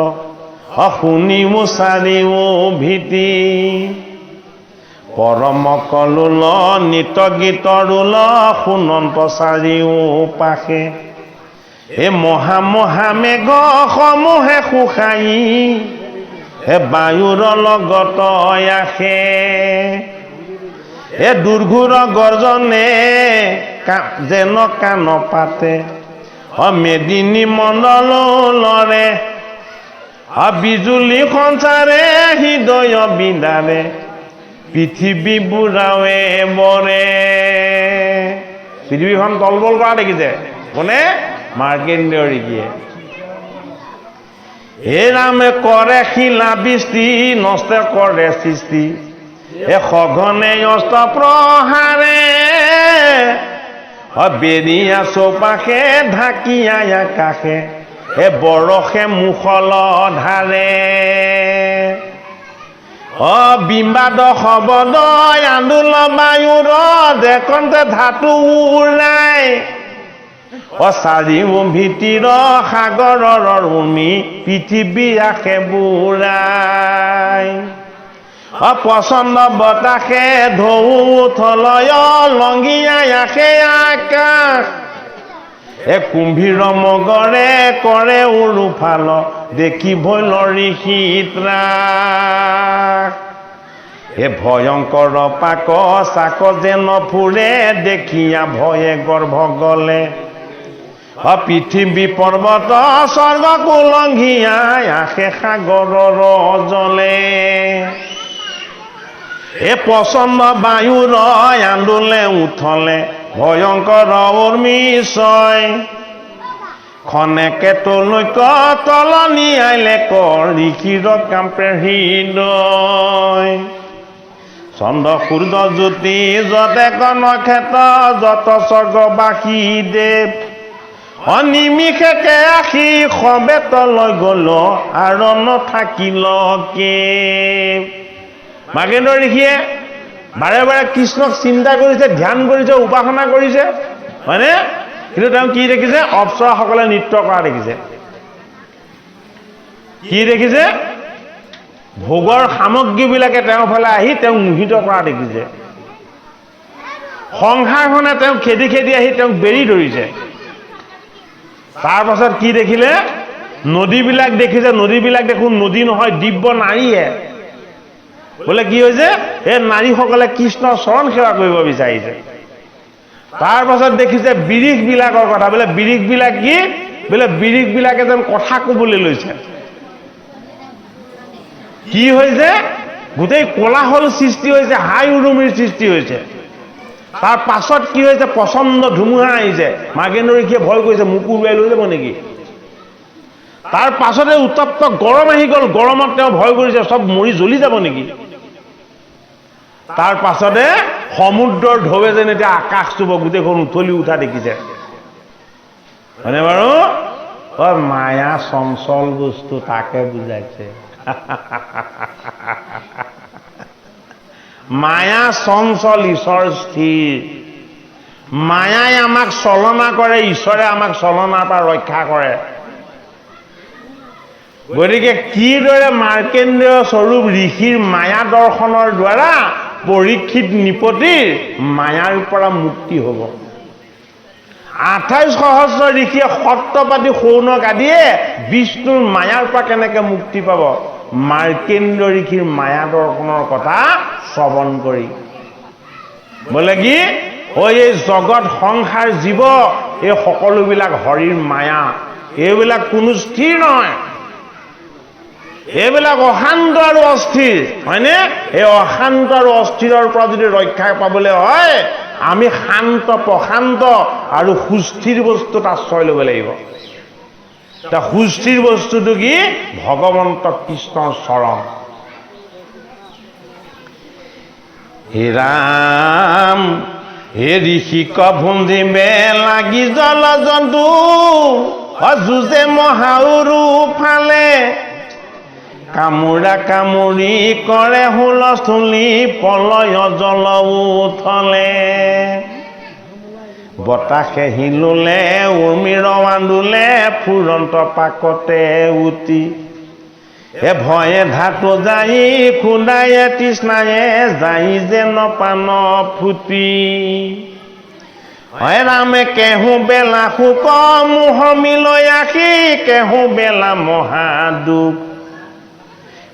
শুনিও চাৰিও ভীতি পৰম কলোল নিত গীতৰুল সুনন্ত চাৰিও পাশে হে মহা মহা মেঘ সমূহে শুকাই হে বায়ুৰ লগত আহে হে দুৰ্ঘোৰ গৰ্জনে যেন কাণ পাতে মেদিনী মণ্ডলৰে বিজুলী সঞ্চাৰে হৃদয় বিদাৰে পৃথিৱী বুঢ়াৱে বৰে পৃথিৱীখন তলবল কৰা দেখিছে কোনে মাৰ্কেণ্ডেয় ঋষিয়ে হে ৰামে কৰে শিলা বৃষ্টি নষ্ট কৰে সৃষ্টি হে সঘনে অস্ত্ৰ প্ৰহাৰে বেৰিয়া চৌপাশে ঢাকিয়া আকাশে হে বৰষে মুখল ধাৰে বিম্বাদ শবদ আন্দোল বায়ুৰ দেখন্তে ধাতু উৰাই চাৰিও ভীতিৰ সাগৰৰ উমি পৃথিৱী আশে বুৰাই পচন্দ বতাহে ঢৌ থলয় লংঘিয়াই আশে আকাশ কুম্ভীৰ মগৰে কৰে উৰুফাল দেখি ভৈল ঋষি ত্ৰাস হে ভয়ংকৰ পাক চাক যেন ফুৰে দেখিয়া ভয়ে গৰ্ভ গলে পৃথিৱী পৰ্বত স্বৰ্গক উলংঘিয়াই আশে সাগৰৰ জলে হে পচন্দ বায়ুৰ আন্দোলে উঠলে ভয়ংকৰ উৰ্মিশয় খনেকে তোলৈক তল নিয়াইলে ঋষিৰ কাম্পে হৃদয় চন্দ্ৰ সূৰ্য জ্যোতি যতে নক্ষত্ৰ যত স্বৰ্গবাসী দেৱ অনিমিষেকে আহি সবেতলৈ গল আৰু নাথাকিল কে মাৰ্কেণ্ডেয় ঋষিয়ে বাৰে বাৰে কৃষ্ণক চিন্তা কৰিছে ধ্যান কৰিছে উপাসনা কৰিছে হয়নে কিন্তু তেওঁ কি দেখিছে অপ্সৰাসকলে নৃত্য কৰা দেখিছে কি দেখিছে ভোগৰ সামগ্ৰীবিলাকে তেওঁৰ ফালে আহি তেওঁক মোহিত কৰা দেখিছে সংসাৰখনে তেওঁক খেদি খেদি আহি তেওঁক বেৰি ধৰিছে তাৰ পাছত কি দেখিলে নদীবিলাক দেখিছে নদীবিলাক দেখোন নদী নহয় দিব্য নাৰীয়ে বোলে কি হৈছে এই নাৰীসকলে কৃষ্ণৰ চৰণ সেৱা কৰিব বিচাৰিছে তাৰ পাছত দেখিছে বিৰিখবিলাকৰ কথা বোলে বিৰিখবিলাক কি বোলে বিৰিকবিলাকে যেন কথা ক'বলৈ লৈছে। কি হৈছে? গোটেই কোলাহল সৃষ্টি হৈছে, হাই উৰুমিৰ সৃষ্টি হৈছে। তাৰ পাছত কি হৈছে? প্ৰচণ্ড ধুমুহা আহিছে। মাৰ্কেন্দ্ৰ ঋষিয়ে ভয় কৰিছে, মোকো উৰুৱাই লৈ যাব নেকি? তাৰ পাছতে উত্তপ্ত গৰম আহি গ'ল। গৰমত তেওঁ ভয় কৰিছে, চব মৰি জ্বলি যাব নেকি? তাৰ পাছতে সমুদ্ৰৰ ঢৌৱে যেন এতিয়া আকাশ চুব, গোটেইখন উঠলি উঠা দেখিছে। হয়নে বাৰু? মায়া চঞ্চল বস্তু, তাকে বুজাইছে। মায়া চঞ্চল, ঈশ্বৰ স্থিৰ। মায়াই আমাক চলনা কৰে, ঈশ্বৰে আমাক চলনাৰ পৰা ৰক্ষা কৰে। গতিকে কিদৰে মাৰ্কেন্দ্ৰেয় স্বৰূপ ঋষিৰ মায়া দৰ্শনৰ দ্বাৰা পৰীক্ষিত নৃপতিৰ মায়াৰ পৰা মুক্তি হ'ব। 28 সহস্ৰ ঋষিয়ে সত্ৰ পাতি শৌনক আদিয়ে বিষ্ণুৰ মায়াৰ পৰা কেনেকে মুক্তি পাব? মাৰ্কেন্দ্ৰ ঋষিৰ মায়া দৰ্শনৰ কথা শ্ৰৱণ কৰি। বোলে কি? এই জগত সংসাৰ জীৱ, এই সকলোবিলাক হৰিৰ মায়া। এইবিলাক কোনো স্থিৰ নহয়, এইবিলাক অশান্ত আৰু অস্থিৰ। হয়নে? এই অশান্ত আৰু অস্থিৰৰ পৰা যদি ৰক্ষা পাবলৈ হয়, আমি শান্ত, প্ৰশান্ত আৰু সুস্থিৰ বস্তুত আশ্ৰয় ল'ব লাগিব। সুস্থিৰ বস্তুটো কি? ভগৱন্ত কৃষ্ণৰ চৰণ। হে ৰাম, হে ঋষিক ভুঞ্জিবে লাগি জল জন্তু, যুঁজে মহাউৰু ফালে, কামোৰা কামুৰি কৰে হুলস্থুলি, প্ৰলয় জল উথলে। বতাহে হিলুলে, উৰ্মিৰ আন্দোলে, ফুৰন্ত পাকতে উটি। ভয়ে ধাতু যাই, খুন্দায়ে তৃষ্ণায়ে, যাই যেন পান ফুটি। হয় ৰামে কেহু বেলা শোক মোহ মিলৈ আখি, কেহু বেলা মহাদুখ,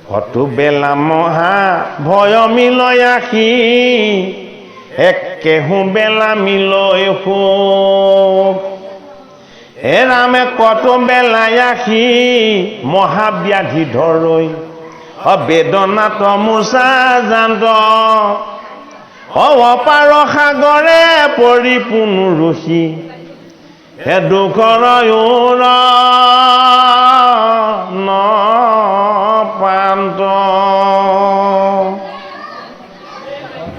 কতো বেলা মহা ভয় মিলৈ আখি, কেহু বেলা মিলৈ সুখ। হে ৰামে কত বেলাই আখি, মহাব্যাধি ধৰৈ, বেদনাত মূৰ্ছা জান্ত, অপাৰ সাগৰে পৰিপূৰ্ণ ৰুষি, হে দুখৰ প্ৰান্ত।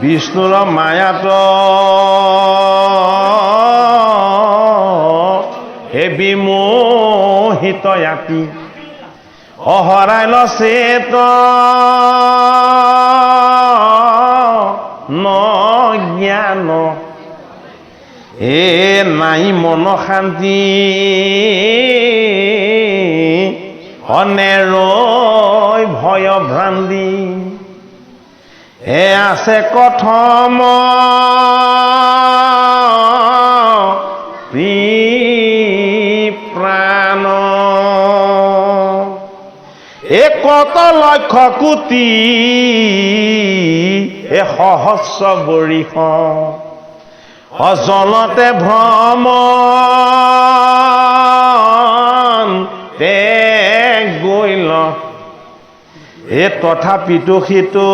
বিষ্ণুৰ মায়াত হে বিমোহিত ইয়াতি, অহৰাইল চেত ন জ্ঞান, নাই মন শান্তি, অনেৰৈ ভয় ভ্ৰান্তি। আছে কথম প্ৰাণ, কত লক্ষ কোটি সহস্ৰ বৰিষ, জলতে ভ্ৰমণ গৈল, তথাপিতো সিটো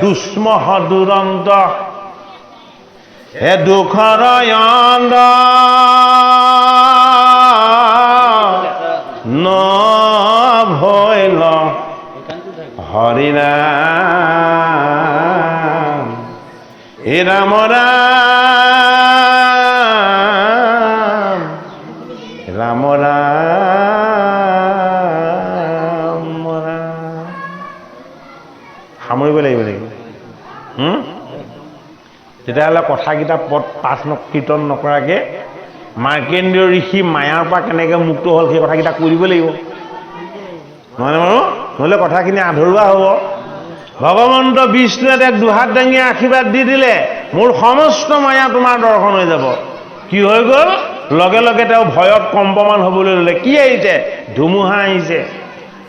দুষ্মহ দুৰন্ত, দুখৰ অন্ত নভৈল। হৰি ৰাম, হে ৰাম ৰাম, ৰাম ৰাম ৰাম। সামৰিব লাগিব নেকি? তেতিয়াহ'লে কথাকেইটা পদ পাঠ কীৰ্তন নকৰাকৈ মাৰ্কেন্দ্ৰীয় ঋষি মায়াৰ পৰা কেনেকৈ মুক্ত হ'ল সেই কথাকেইটা কৈ দিব লাগিব, নহয়নে বাৰু? নহ'লে কথাখিনি আধৰুৱা হ'ব। ভগৱন্ত বিষ্ণুৱে দুহাত দাঙি আশীৰ্বাদ দি দিলে, মোৰ সমস্ত মায়া তোমাৰ দৰ্শন হৈ যাব। কি হৈ গ'ল? লগে লগে তেওঁ ভয়ত কম্পমান হ'বলৈ ল'লে। কি আহিছে? ধুমুহা আহিছে,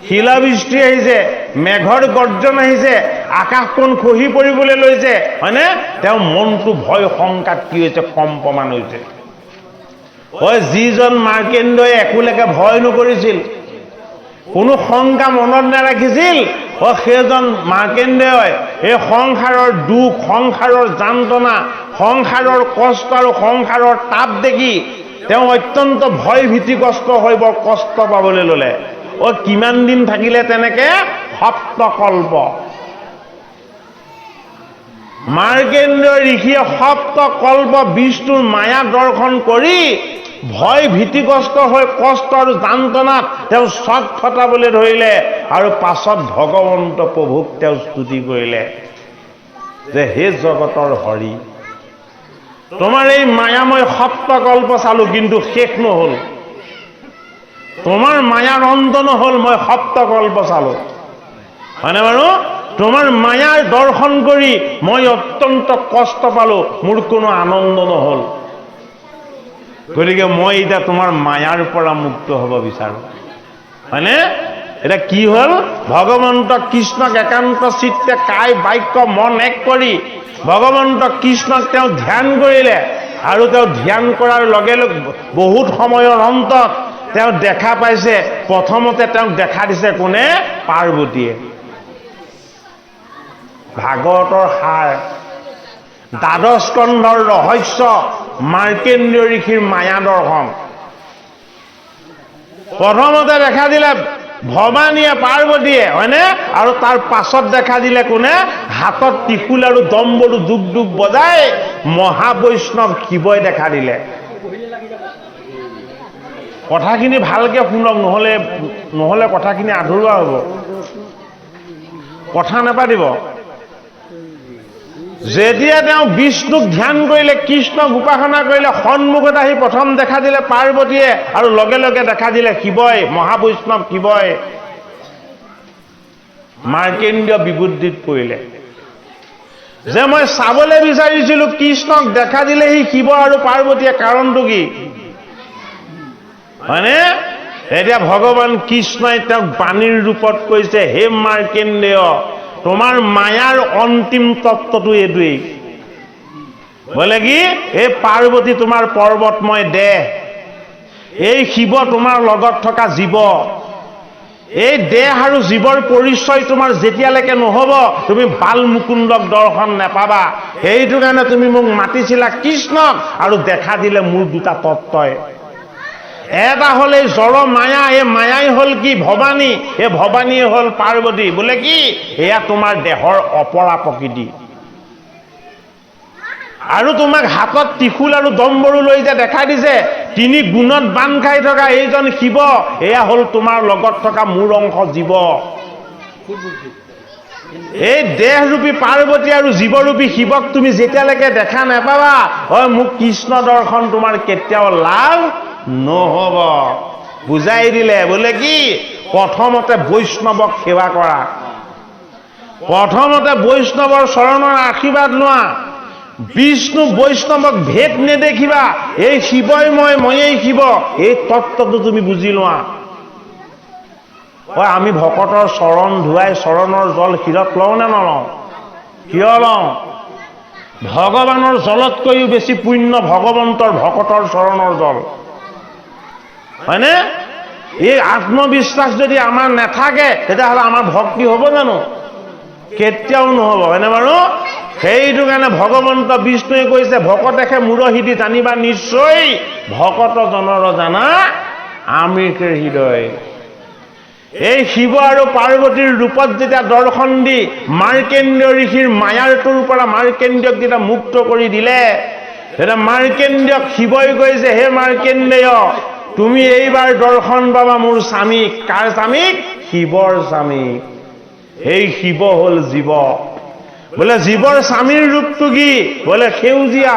শিলাবৃষ্টি আহিছে, মেঘৰ গৰ্জন আহিছে, আকাশখন খহি পৰিবলৈ লৈছে। হয়নে? তেওঁৰ মনটো ভয় শংকাত কি হৈছে? কম্পমান হৈছে। যিজন মাৰ্কেণ্ডই একোলৈকে ভয় নকৰিছিল, কোনো শংকা মনত নাৰাখিছিল, সেইজন মাৰ্কেণ্ডেয় এই সংসাৰৰ দুখ, সংসাৰৰ যন্ত্ৰণা, সংসাৰৰ কষ্ট আৰু সংসাৰৰ তাপ দেখি তেওঁ অত্যন্ত ভয় ভীতিগ্ৰস্ত হৈ বৰ কষ্ট পাবলৈ ল'লে। কিমান দিন থাকিলে তেনেকে? সপ্তকল্প। মাৰ্কেণ্ডেয় ঋষিয়ে সপ্তকল্প বিষ্ণুৰ মায়া দৰ্শন কৰি ভয় ভীতিগ্ৰস্ত হৈ কষ্ট আৰু যন্ত্ৰণাত তেওঁ চট ফটাবলৈ ধৰিলে আৰু পাছত ভগৱন্ত প্ৰভুক তেওঁ স্তুতি কৰিলে যে হে জগতৰ হৰি, তোমাৰ এই মায়াময় সপ্তকল্প চালো কিন্তু শেষ নহল, তোমাৰ মায়াৰ অন্ত নহল, মই সপ্তকল্প চালো, হয়নে বাৰু? তোমাৰ মায়াৰ দৰ্শন কৰি মই অত্যন্ত কষ্ট পালো, মোৰ কোনো আনন্দ নহল, গতিকে মই এতিয়া তোমাৰ মায়াৰ পৰা মুক্ত হ'ব বিচাৰো, হয়নে? এতিয়া কি হ'ল? ভগৱন্ত কৃষ্ণক একান্ত চিত্তে কায় বাক্য মন এক কৰি ভগৱন্ত কৃষ্ণক তেওঁ ধ্যান কৰিলে আৰু তেওঁ ধ্যান কৰাৰ লগে লগে বহুত সময়ৰ অন্তত তেওঁ দেখা পাইছে, প্ৰথমতে তেওঁক দেখা দিছে কোনে? পাৰ্বতীয়ে। ভাগৱতৰ সাৰ, দ্বাদশ স্কন্ধৰ ৰহস্য, মাৰ্কেণ্ডেয় ঋষিৰ মায়া দৰ্শন। প্ৰথমতে দেখা দিলে ভৱানীয়ে, পাৰ্বতীয়ে, হয়নে? আৰু তাৰ পাছত দেখা দিলে কোনে? হাতত ত্ৰিশূল আৰু দম্বৰু দুগ দুগ বজাই মহাবৈষ্ণৱ শিৱই দেখা দিলে। কথাখিনি ভালকে শুনক, নহলে কথাখিনি আধৰুৱা হ'ব, কথা নাপাতিব। যেতিয়া তেওঁ বিষ্ণুক ধ্যান কৰিলে, কৃষ্ণক উপাসনা কৰিলে, সন্মুখত আহি প্ৰথম দেখা দিলে পাৰ্বতীয়ে আৰু লগে লগে দেখা দিলে শিৱই, মহাবৈষ্ণৱ শিৱই। মাৰ্কেণ্ডেয় বিবুদ্ধিত পৰিলে যে মই চাবলৈ বিচাৰিছিলো কৃষ্ণক দেখা দিলেহি শিৱ আৰু পাৰ্বতীয়ে, কাৰণটো কি? হয়নে? এতিয়া ভগৱান কৃষ্ণই তেওঁক বাণীৰ ৰূপত কৈছে, হে মাৰ্কেণ্ডেয়, তোমাৰ মায়াৰ অন্তিম তত্ত্বটো এইটোৱেই, বোলে কি? এই পাৰ্বতী তোমাৰ পৰ্বতময় দেহ, এই শিৱ তোমাৰ লগত থকা জীৱ, এই দেহ আৰু জীৱৰ পৰিচয় তোমাৰ যেতিয়ালৈকে নহব তুমি বাল মুকুন্দক দৰ্শন নাপাবা। সেইটো কাৰণে তুমি মোক মাতিছিলা কৃষ্ণক আৰু দেখা দিলে মোৰ দুটা তত্ত্বই। এটা হল এই জড় মায়া, এই মায়াই হল কি? ভৱানী, এই ভৱানী হল পাৰ্বতী। বোলে কি? এয়া তোমাৰ দেহৰ অপৰা প্ৰকৃতি। আৰু তোমাক হাতত ত্ৰিশূল আৰু দম্বৰু লৈ যে দেখা দিছে, তিনি গুণত বান্ধ খাই থকা এইজন শিৱ, এয়া হল তোমাৰ লগত থকা মূৰ অংশ জীৱ। এই দেহৰূপী পাৰ্বতী আৰু জীৱৰূপী শিৱক তুমি যেতিয়ালৈকে দেখা নাপাবা, মোক কৃষ্ণ দৰ্শন তোমাৰ কেতিয়াও লাভ নহব। বুজাই দিলে, বোলে কি? প্ৰথমতে বৈষ্ণৱক সেৱা কৰা, প্ৰথমতে বৈষ্ণৱৰ চৰণৰ আশীৰ্বাদ লোৱা, বিষ্ণু বৈষ্ণৱক ভেদ নেদেখিবা, এই শিৱই ময়েই শিৱ, এই তত্ত্বটো তুমি বুজি লোৱা। আমি ভকতৰ চৰণ ধুৱাই চৰণৰ জল শিৰত লওঁ নে নলওঁ? কিয় লওঁ? ভগৱানৰ জলতকৈও বেছি পুণ্য ভগৱন্তৰ ভকতৰ চৰণৰ জল, হয়নে? এই আত্মবিশ্বাস যদি আমাৰ নাথাকে তেতিয়াহ'লে আমাৰ ভক্তি হ'ব জানো? কেতিয়াও নহ'ব, হয়নে বাৰু? সেইটো কাৰণে ভগৱন্ত বিষ্ণুৱে কৈছে, ভকতেহে মূৰহিদি জানিবা নিশ্চয়, ভকত জনৰ জানা আমিষেৰ হৃদয়। এই শিৱ আৰু পাৰ্বতীৰ ৰূপত যেতিয়া দৰ্শন দি মাৰ্কেণ্ডেয় ঋষিৰ মায়াৰটোৰ পৰা মাৰ্কেণ্ডেয়ক যেতিয়া মুক্ত কৰি দিলে, তেতিয়া মাৰ্কেণ্ডেয়ক শিৱই কৈছে, হে মাৰ্কেণ্ডেয়, তুমি এইবাৰ দৰ্শন পাবা মোৰ স্বামীক। কাৰ স্বামীক? শিৱৰ স্বামীক। এই শিৱ হল জীৱ। বোলে জীৱৰ স্বামীৰ ৰূপটো কি? বোলে সেউজীয়া।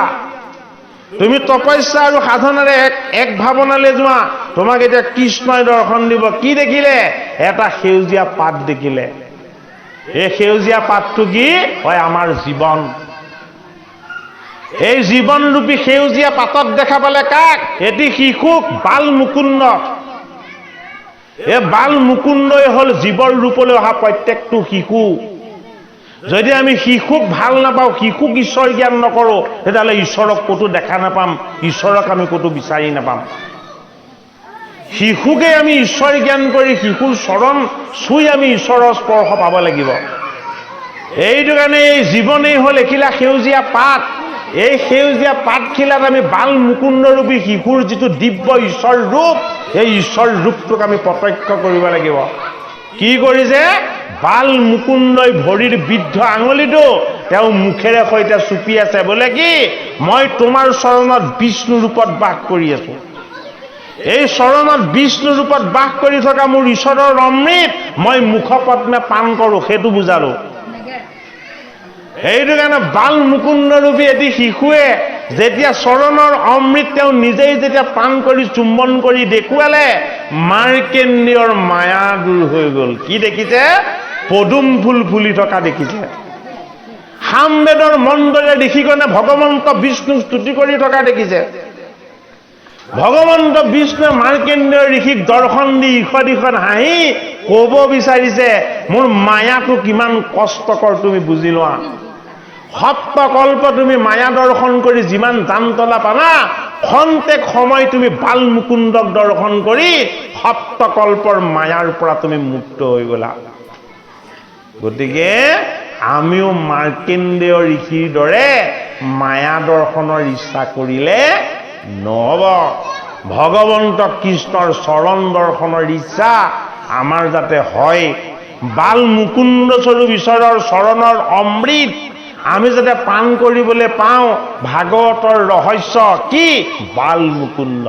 তুমি তপস্যা আৰু সাধনাৰে এক ভাৱনালৈ যোৱা, তোমাক এতিয়া কৃষ্ণই দৰ্শন দিব। কি দেখিলে? এটা সেউজীয়া পাত দেখিলে। এই সেউজীয়া পাতটো কি? হয় আমাৰ জীৱন। এই জীৱনৰূপী সেউজীয়া পাতত দেখা পালে কাক? এটি শিশুক, বাল মুকুন্দক। এই বাল মুকুন্দই হল জীৱৰ ৰূপলৈ অহা প্ৰত্যেকটো শিশু। যদি আমি শিশুক ভাল নাপাওঁ, শিশুক ঈশ্বৰ জ্ঞান নকৰোঁ, তেতিয়াহ'লে ঈশ্বৰক ক'তো দেখা নাপাম, ঈশ্বৰক আমি ক'তো বিচাৰি নাপাম। শিশুকে আমি ঈশ্বৰ জ্ঞান কৰি শিশুৰ চৰণ চুই আমি ঈশ্বৰৰ স্পৰ্শ পাব লাগিব। এইটো কাৰণে এই জীৱনেই হ'ল এখিলা সেউজীয়া পাত। এই সেউজীয়া পাতখিলাত আমি বাল মুকুন্দৰূপী শিশুৰ যিটো দিব্য ঈশ্বৰ ৰূপ, এই ঈশ্বৰ ৰূপটোক আমি প্ৰত্যক্ষ কৰিব লাগিব। কি কৰিছে? বাল মুকুন্দই ভৰিৰ বৃদ্ধ আঙুলিটো তেওঁ মুখেৰে সৈতে চুপি আছে, বোলে কি মই তোমাৰ চৰণত বিষ্ণু ৰূপত বাস কৰি আছো। এই চৰণত বিষ্ণু ৰূপত বাস কৰি থকা মোৰ ঈশ্বৰৰ অমৃত মই মুখপদ্মে পান কৰোঁ, সেইটো বুজালো। সেইটো কাৰণে বাল মুকুন্দৰূপী এটি শিশুৱে যেতিয়া চৰণৰ অমৃত তেওঁ নিজেই যেতিয়া পান কৰি চুম্বন কৰি দেখুৱালে, মাৰ্কেন্দ্ৰীয়ৰ মায়া দূৰ হৈ গ'ল। কি দেখিছে? পদুম ফুল ফুলি থকা দেখিছে। সামবেদৰ মণ্ডলে দেখি কেনে ভগৱন্ত বিষ্ণুক স্তুতি কৰি থকা দেখিছে। ভগৱন্ত বিষ্ণুৱে মাৰ্কেন্দ্ৰীয় ঋষিক দৰ্শন দি ইখন ইখন হাঁহি ক'ব বিচাৰিছে, মোৰ মায়াটো কিমান কষ্টকৰ তুমি বুজি লোৱা। সপ্তকল্প তুমি মায়া দৰ্শন কৰি যিমান জানতলা পালা, খন্তেক সময় তুমি বাল মুকুন্দক দৰ্শন কৰি সপ্তকল্পৰ মায়াৰ পৰা তুমি মুক্ত হৈ গলা। গতিকে আমিও মাৰ্কেন্দ্ৰীয় ঋষিৰ দৰে মায়া দৰ্শনৰ ইচ্ছা কৰিলে নহ'ব। ভগৱন্ত কৃষ্ণৰ চৰণ দৰ্শনৰ ইচ্ছা আমাৰ যাতে হয়, বাল মুকুন্দ স্বৰূপ ঈশ্বৰৰ চৰণৰ অমৃত আমি যাতে পান কৰিবলৈ পাওঁ। ভাগৱতৰ ৰহস্য কি? বাল মুকুন্দ।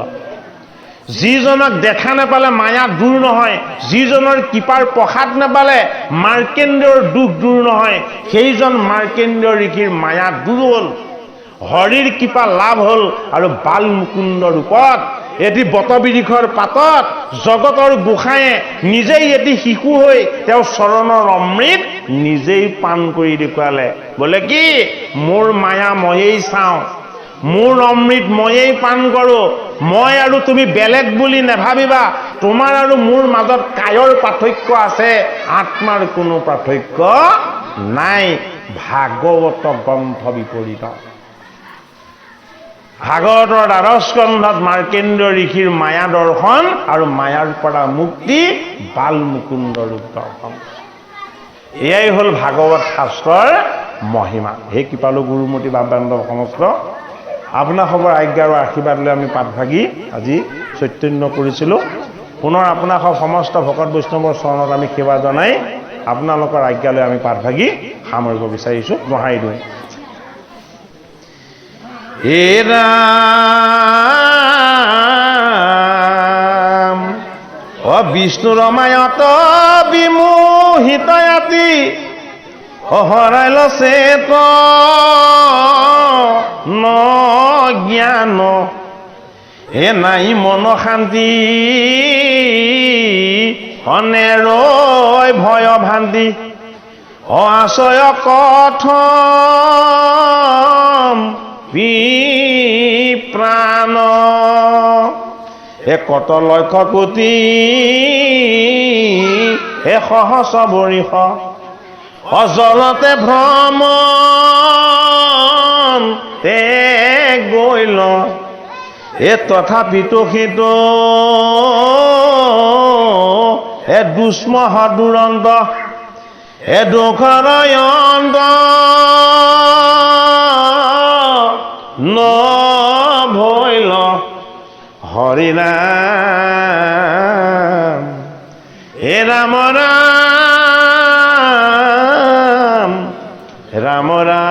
যিজনক দেখা নাপালে মায়া দূৰ নহয়, যিজনৰ কৃপাৰ প্ৰসাদ নাপালে মাৰ্কেন্দ্ৰীয়ৰ দুখ দূৰ নহয়, সেইজন মাৰ্কেন্দ্ৰীয় ঋষিৰ মায়া দূৰ হ'ল, হৰিৰ কৃপা লাভ হ'ল। আৰু বাল মুকুন্দ ৰূপত এটি বটবিৰিখৰ পাতত জগতৰ গোসাঁয়ে নিজেই এটি শিশু হৈ তেওঁ চৰণৰ অমৃত নিজেই পান কৰি দেখুৱালে। বোলে কি মোৰ মায়া ময়েই চাওঁ, মোৰ অমৃত ময়েই পান কৰোঁ, মই আৰু তুমি বেলেগ বুলি নাভাবিবা। তোমাৰ আৰু মোৰ মাজত কায়ৰ পাৰ্থক্য আছে, আত্মাৰ কোনো পাৰ্থক্য নাই। ভাগৱত গ্ৰন্থ বিপৰীত। ভাগৱতৰ দ্বাদশ স্কন্ধত মাৰ্কেন্দ্ৰীয় ঋষিৰ মায়া দৰ্শন আৰু মায়াৰ পৰা মুক্তি, বাল মুকুন্দ ৰূপ দৰ্শন। এয়াই হ'ল ভাগৱত শাস্ত্ৰৰ মহিমা। হে কৃপালু গুৰুমতী ভাৱানন্দ সমস্ত আপোনাসৱৰ আজ্ঞা আৰু আশীৰ্বাদ লৈ আমি পাঠভাগী আজি চৈতন্য কৰিছিলোঁ। পুনৰ আপোনাসৱ সমস্ত ভকত বৈষ্ণৱৰ চৰণত আমি সেৱা জনাই আপোনালোকৰ আজ্ঞা লৈ আমি পাঠভাগী সামৰিব বিচাৰিছোঁ। বহাই দিওঁ। হে ৰাম বিষ্ণু ৰমায়ত বিমোহিতয়াতি হৰাইল চেত ন জ্ঞান হে নাই মন শান্তি অনেৰৈ ভয় ভান্তি আশয় কথম প্ৰাণ হে কত লক্ষ কোটি হে সহস্ৰ বৰিষ অজলতে ভ্ৰমণ তে গৈল এ তথাপিতো সেইটো হে দুষ্মহ দুৰন্ত হে দুখৰয়ন্ত ন ভৈল হৰি নাম হে ৰাম ৰাম ৰাম ৰাম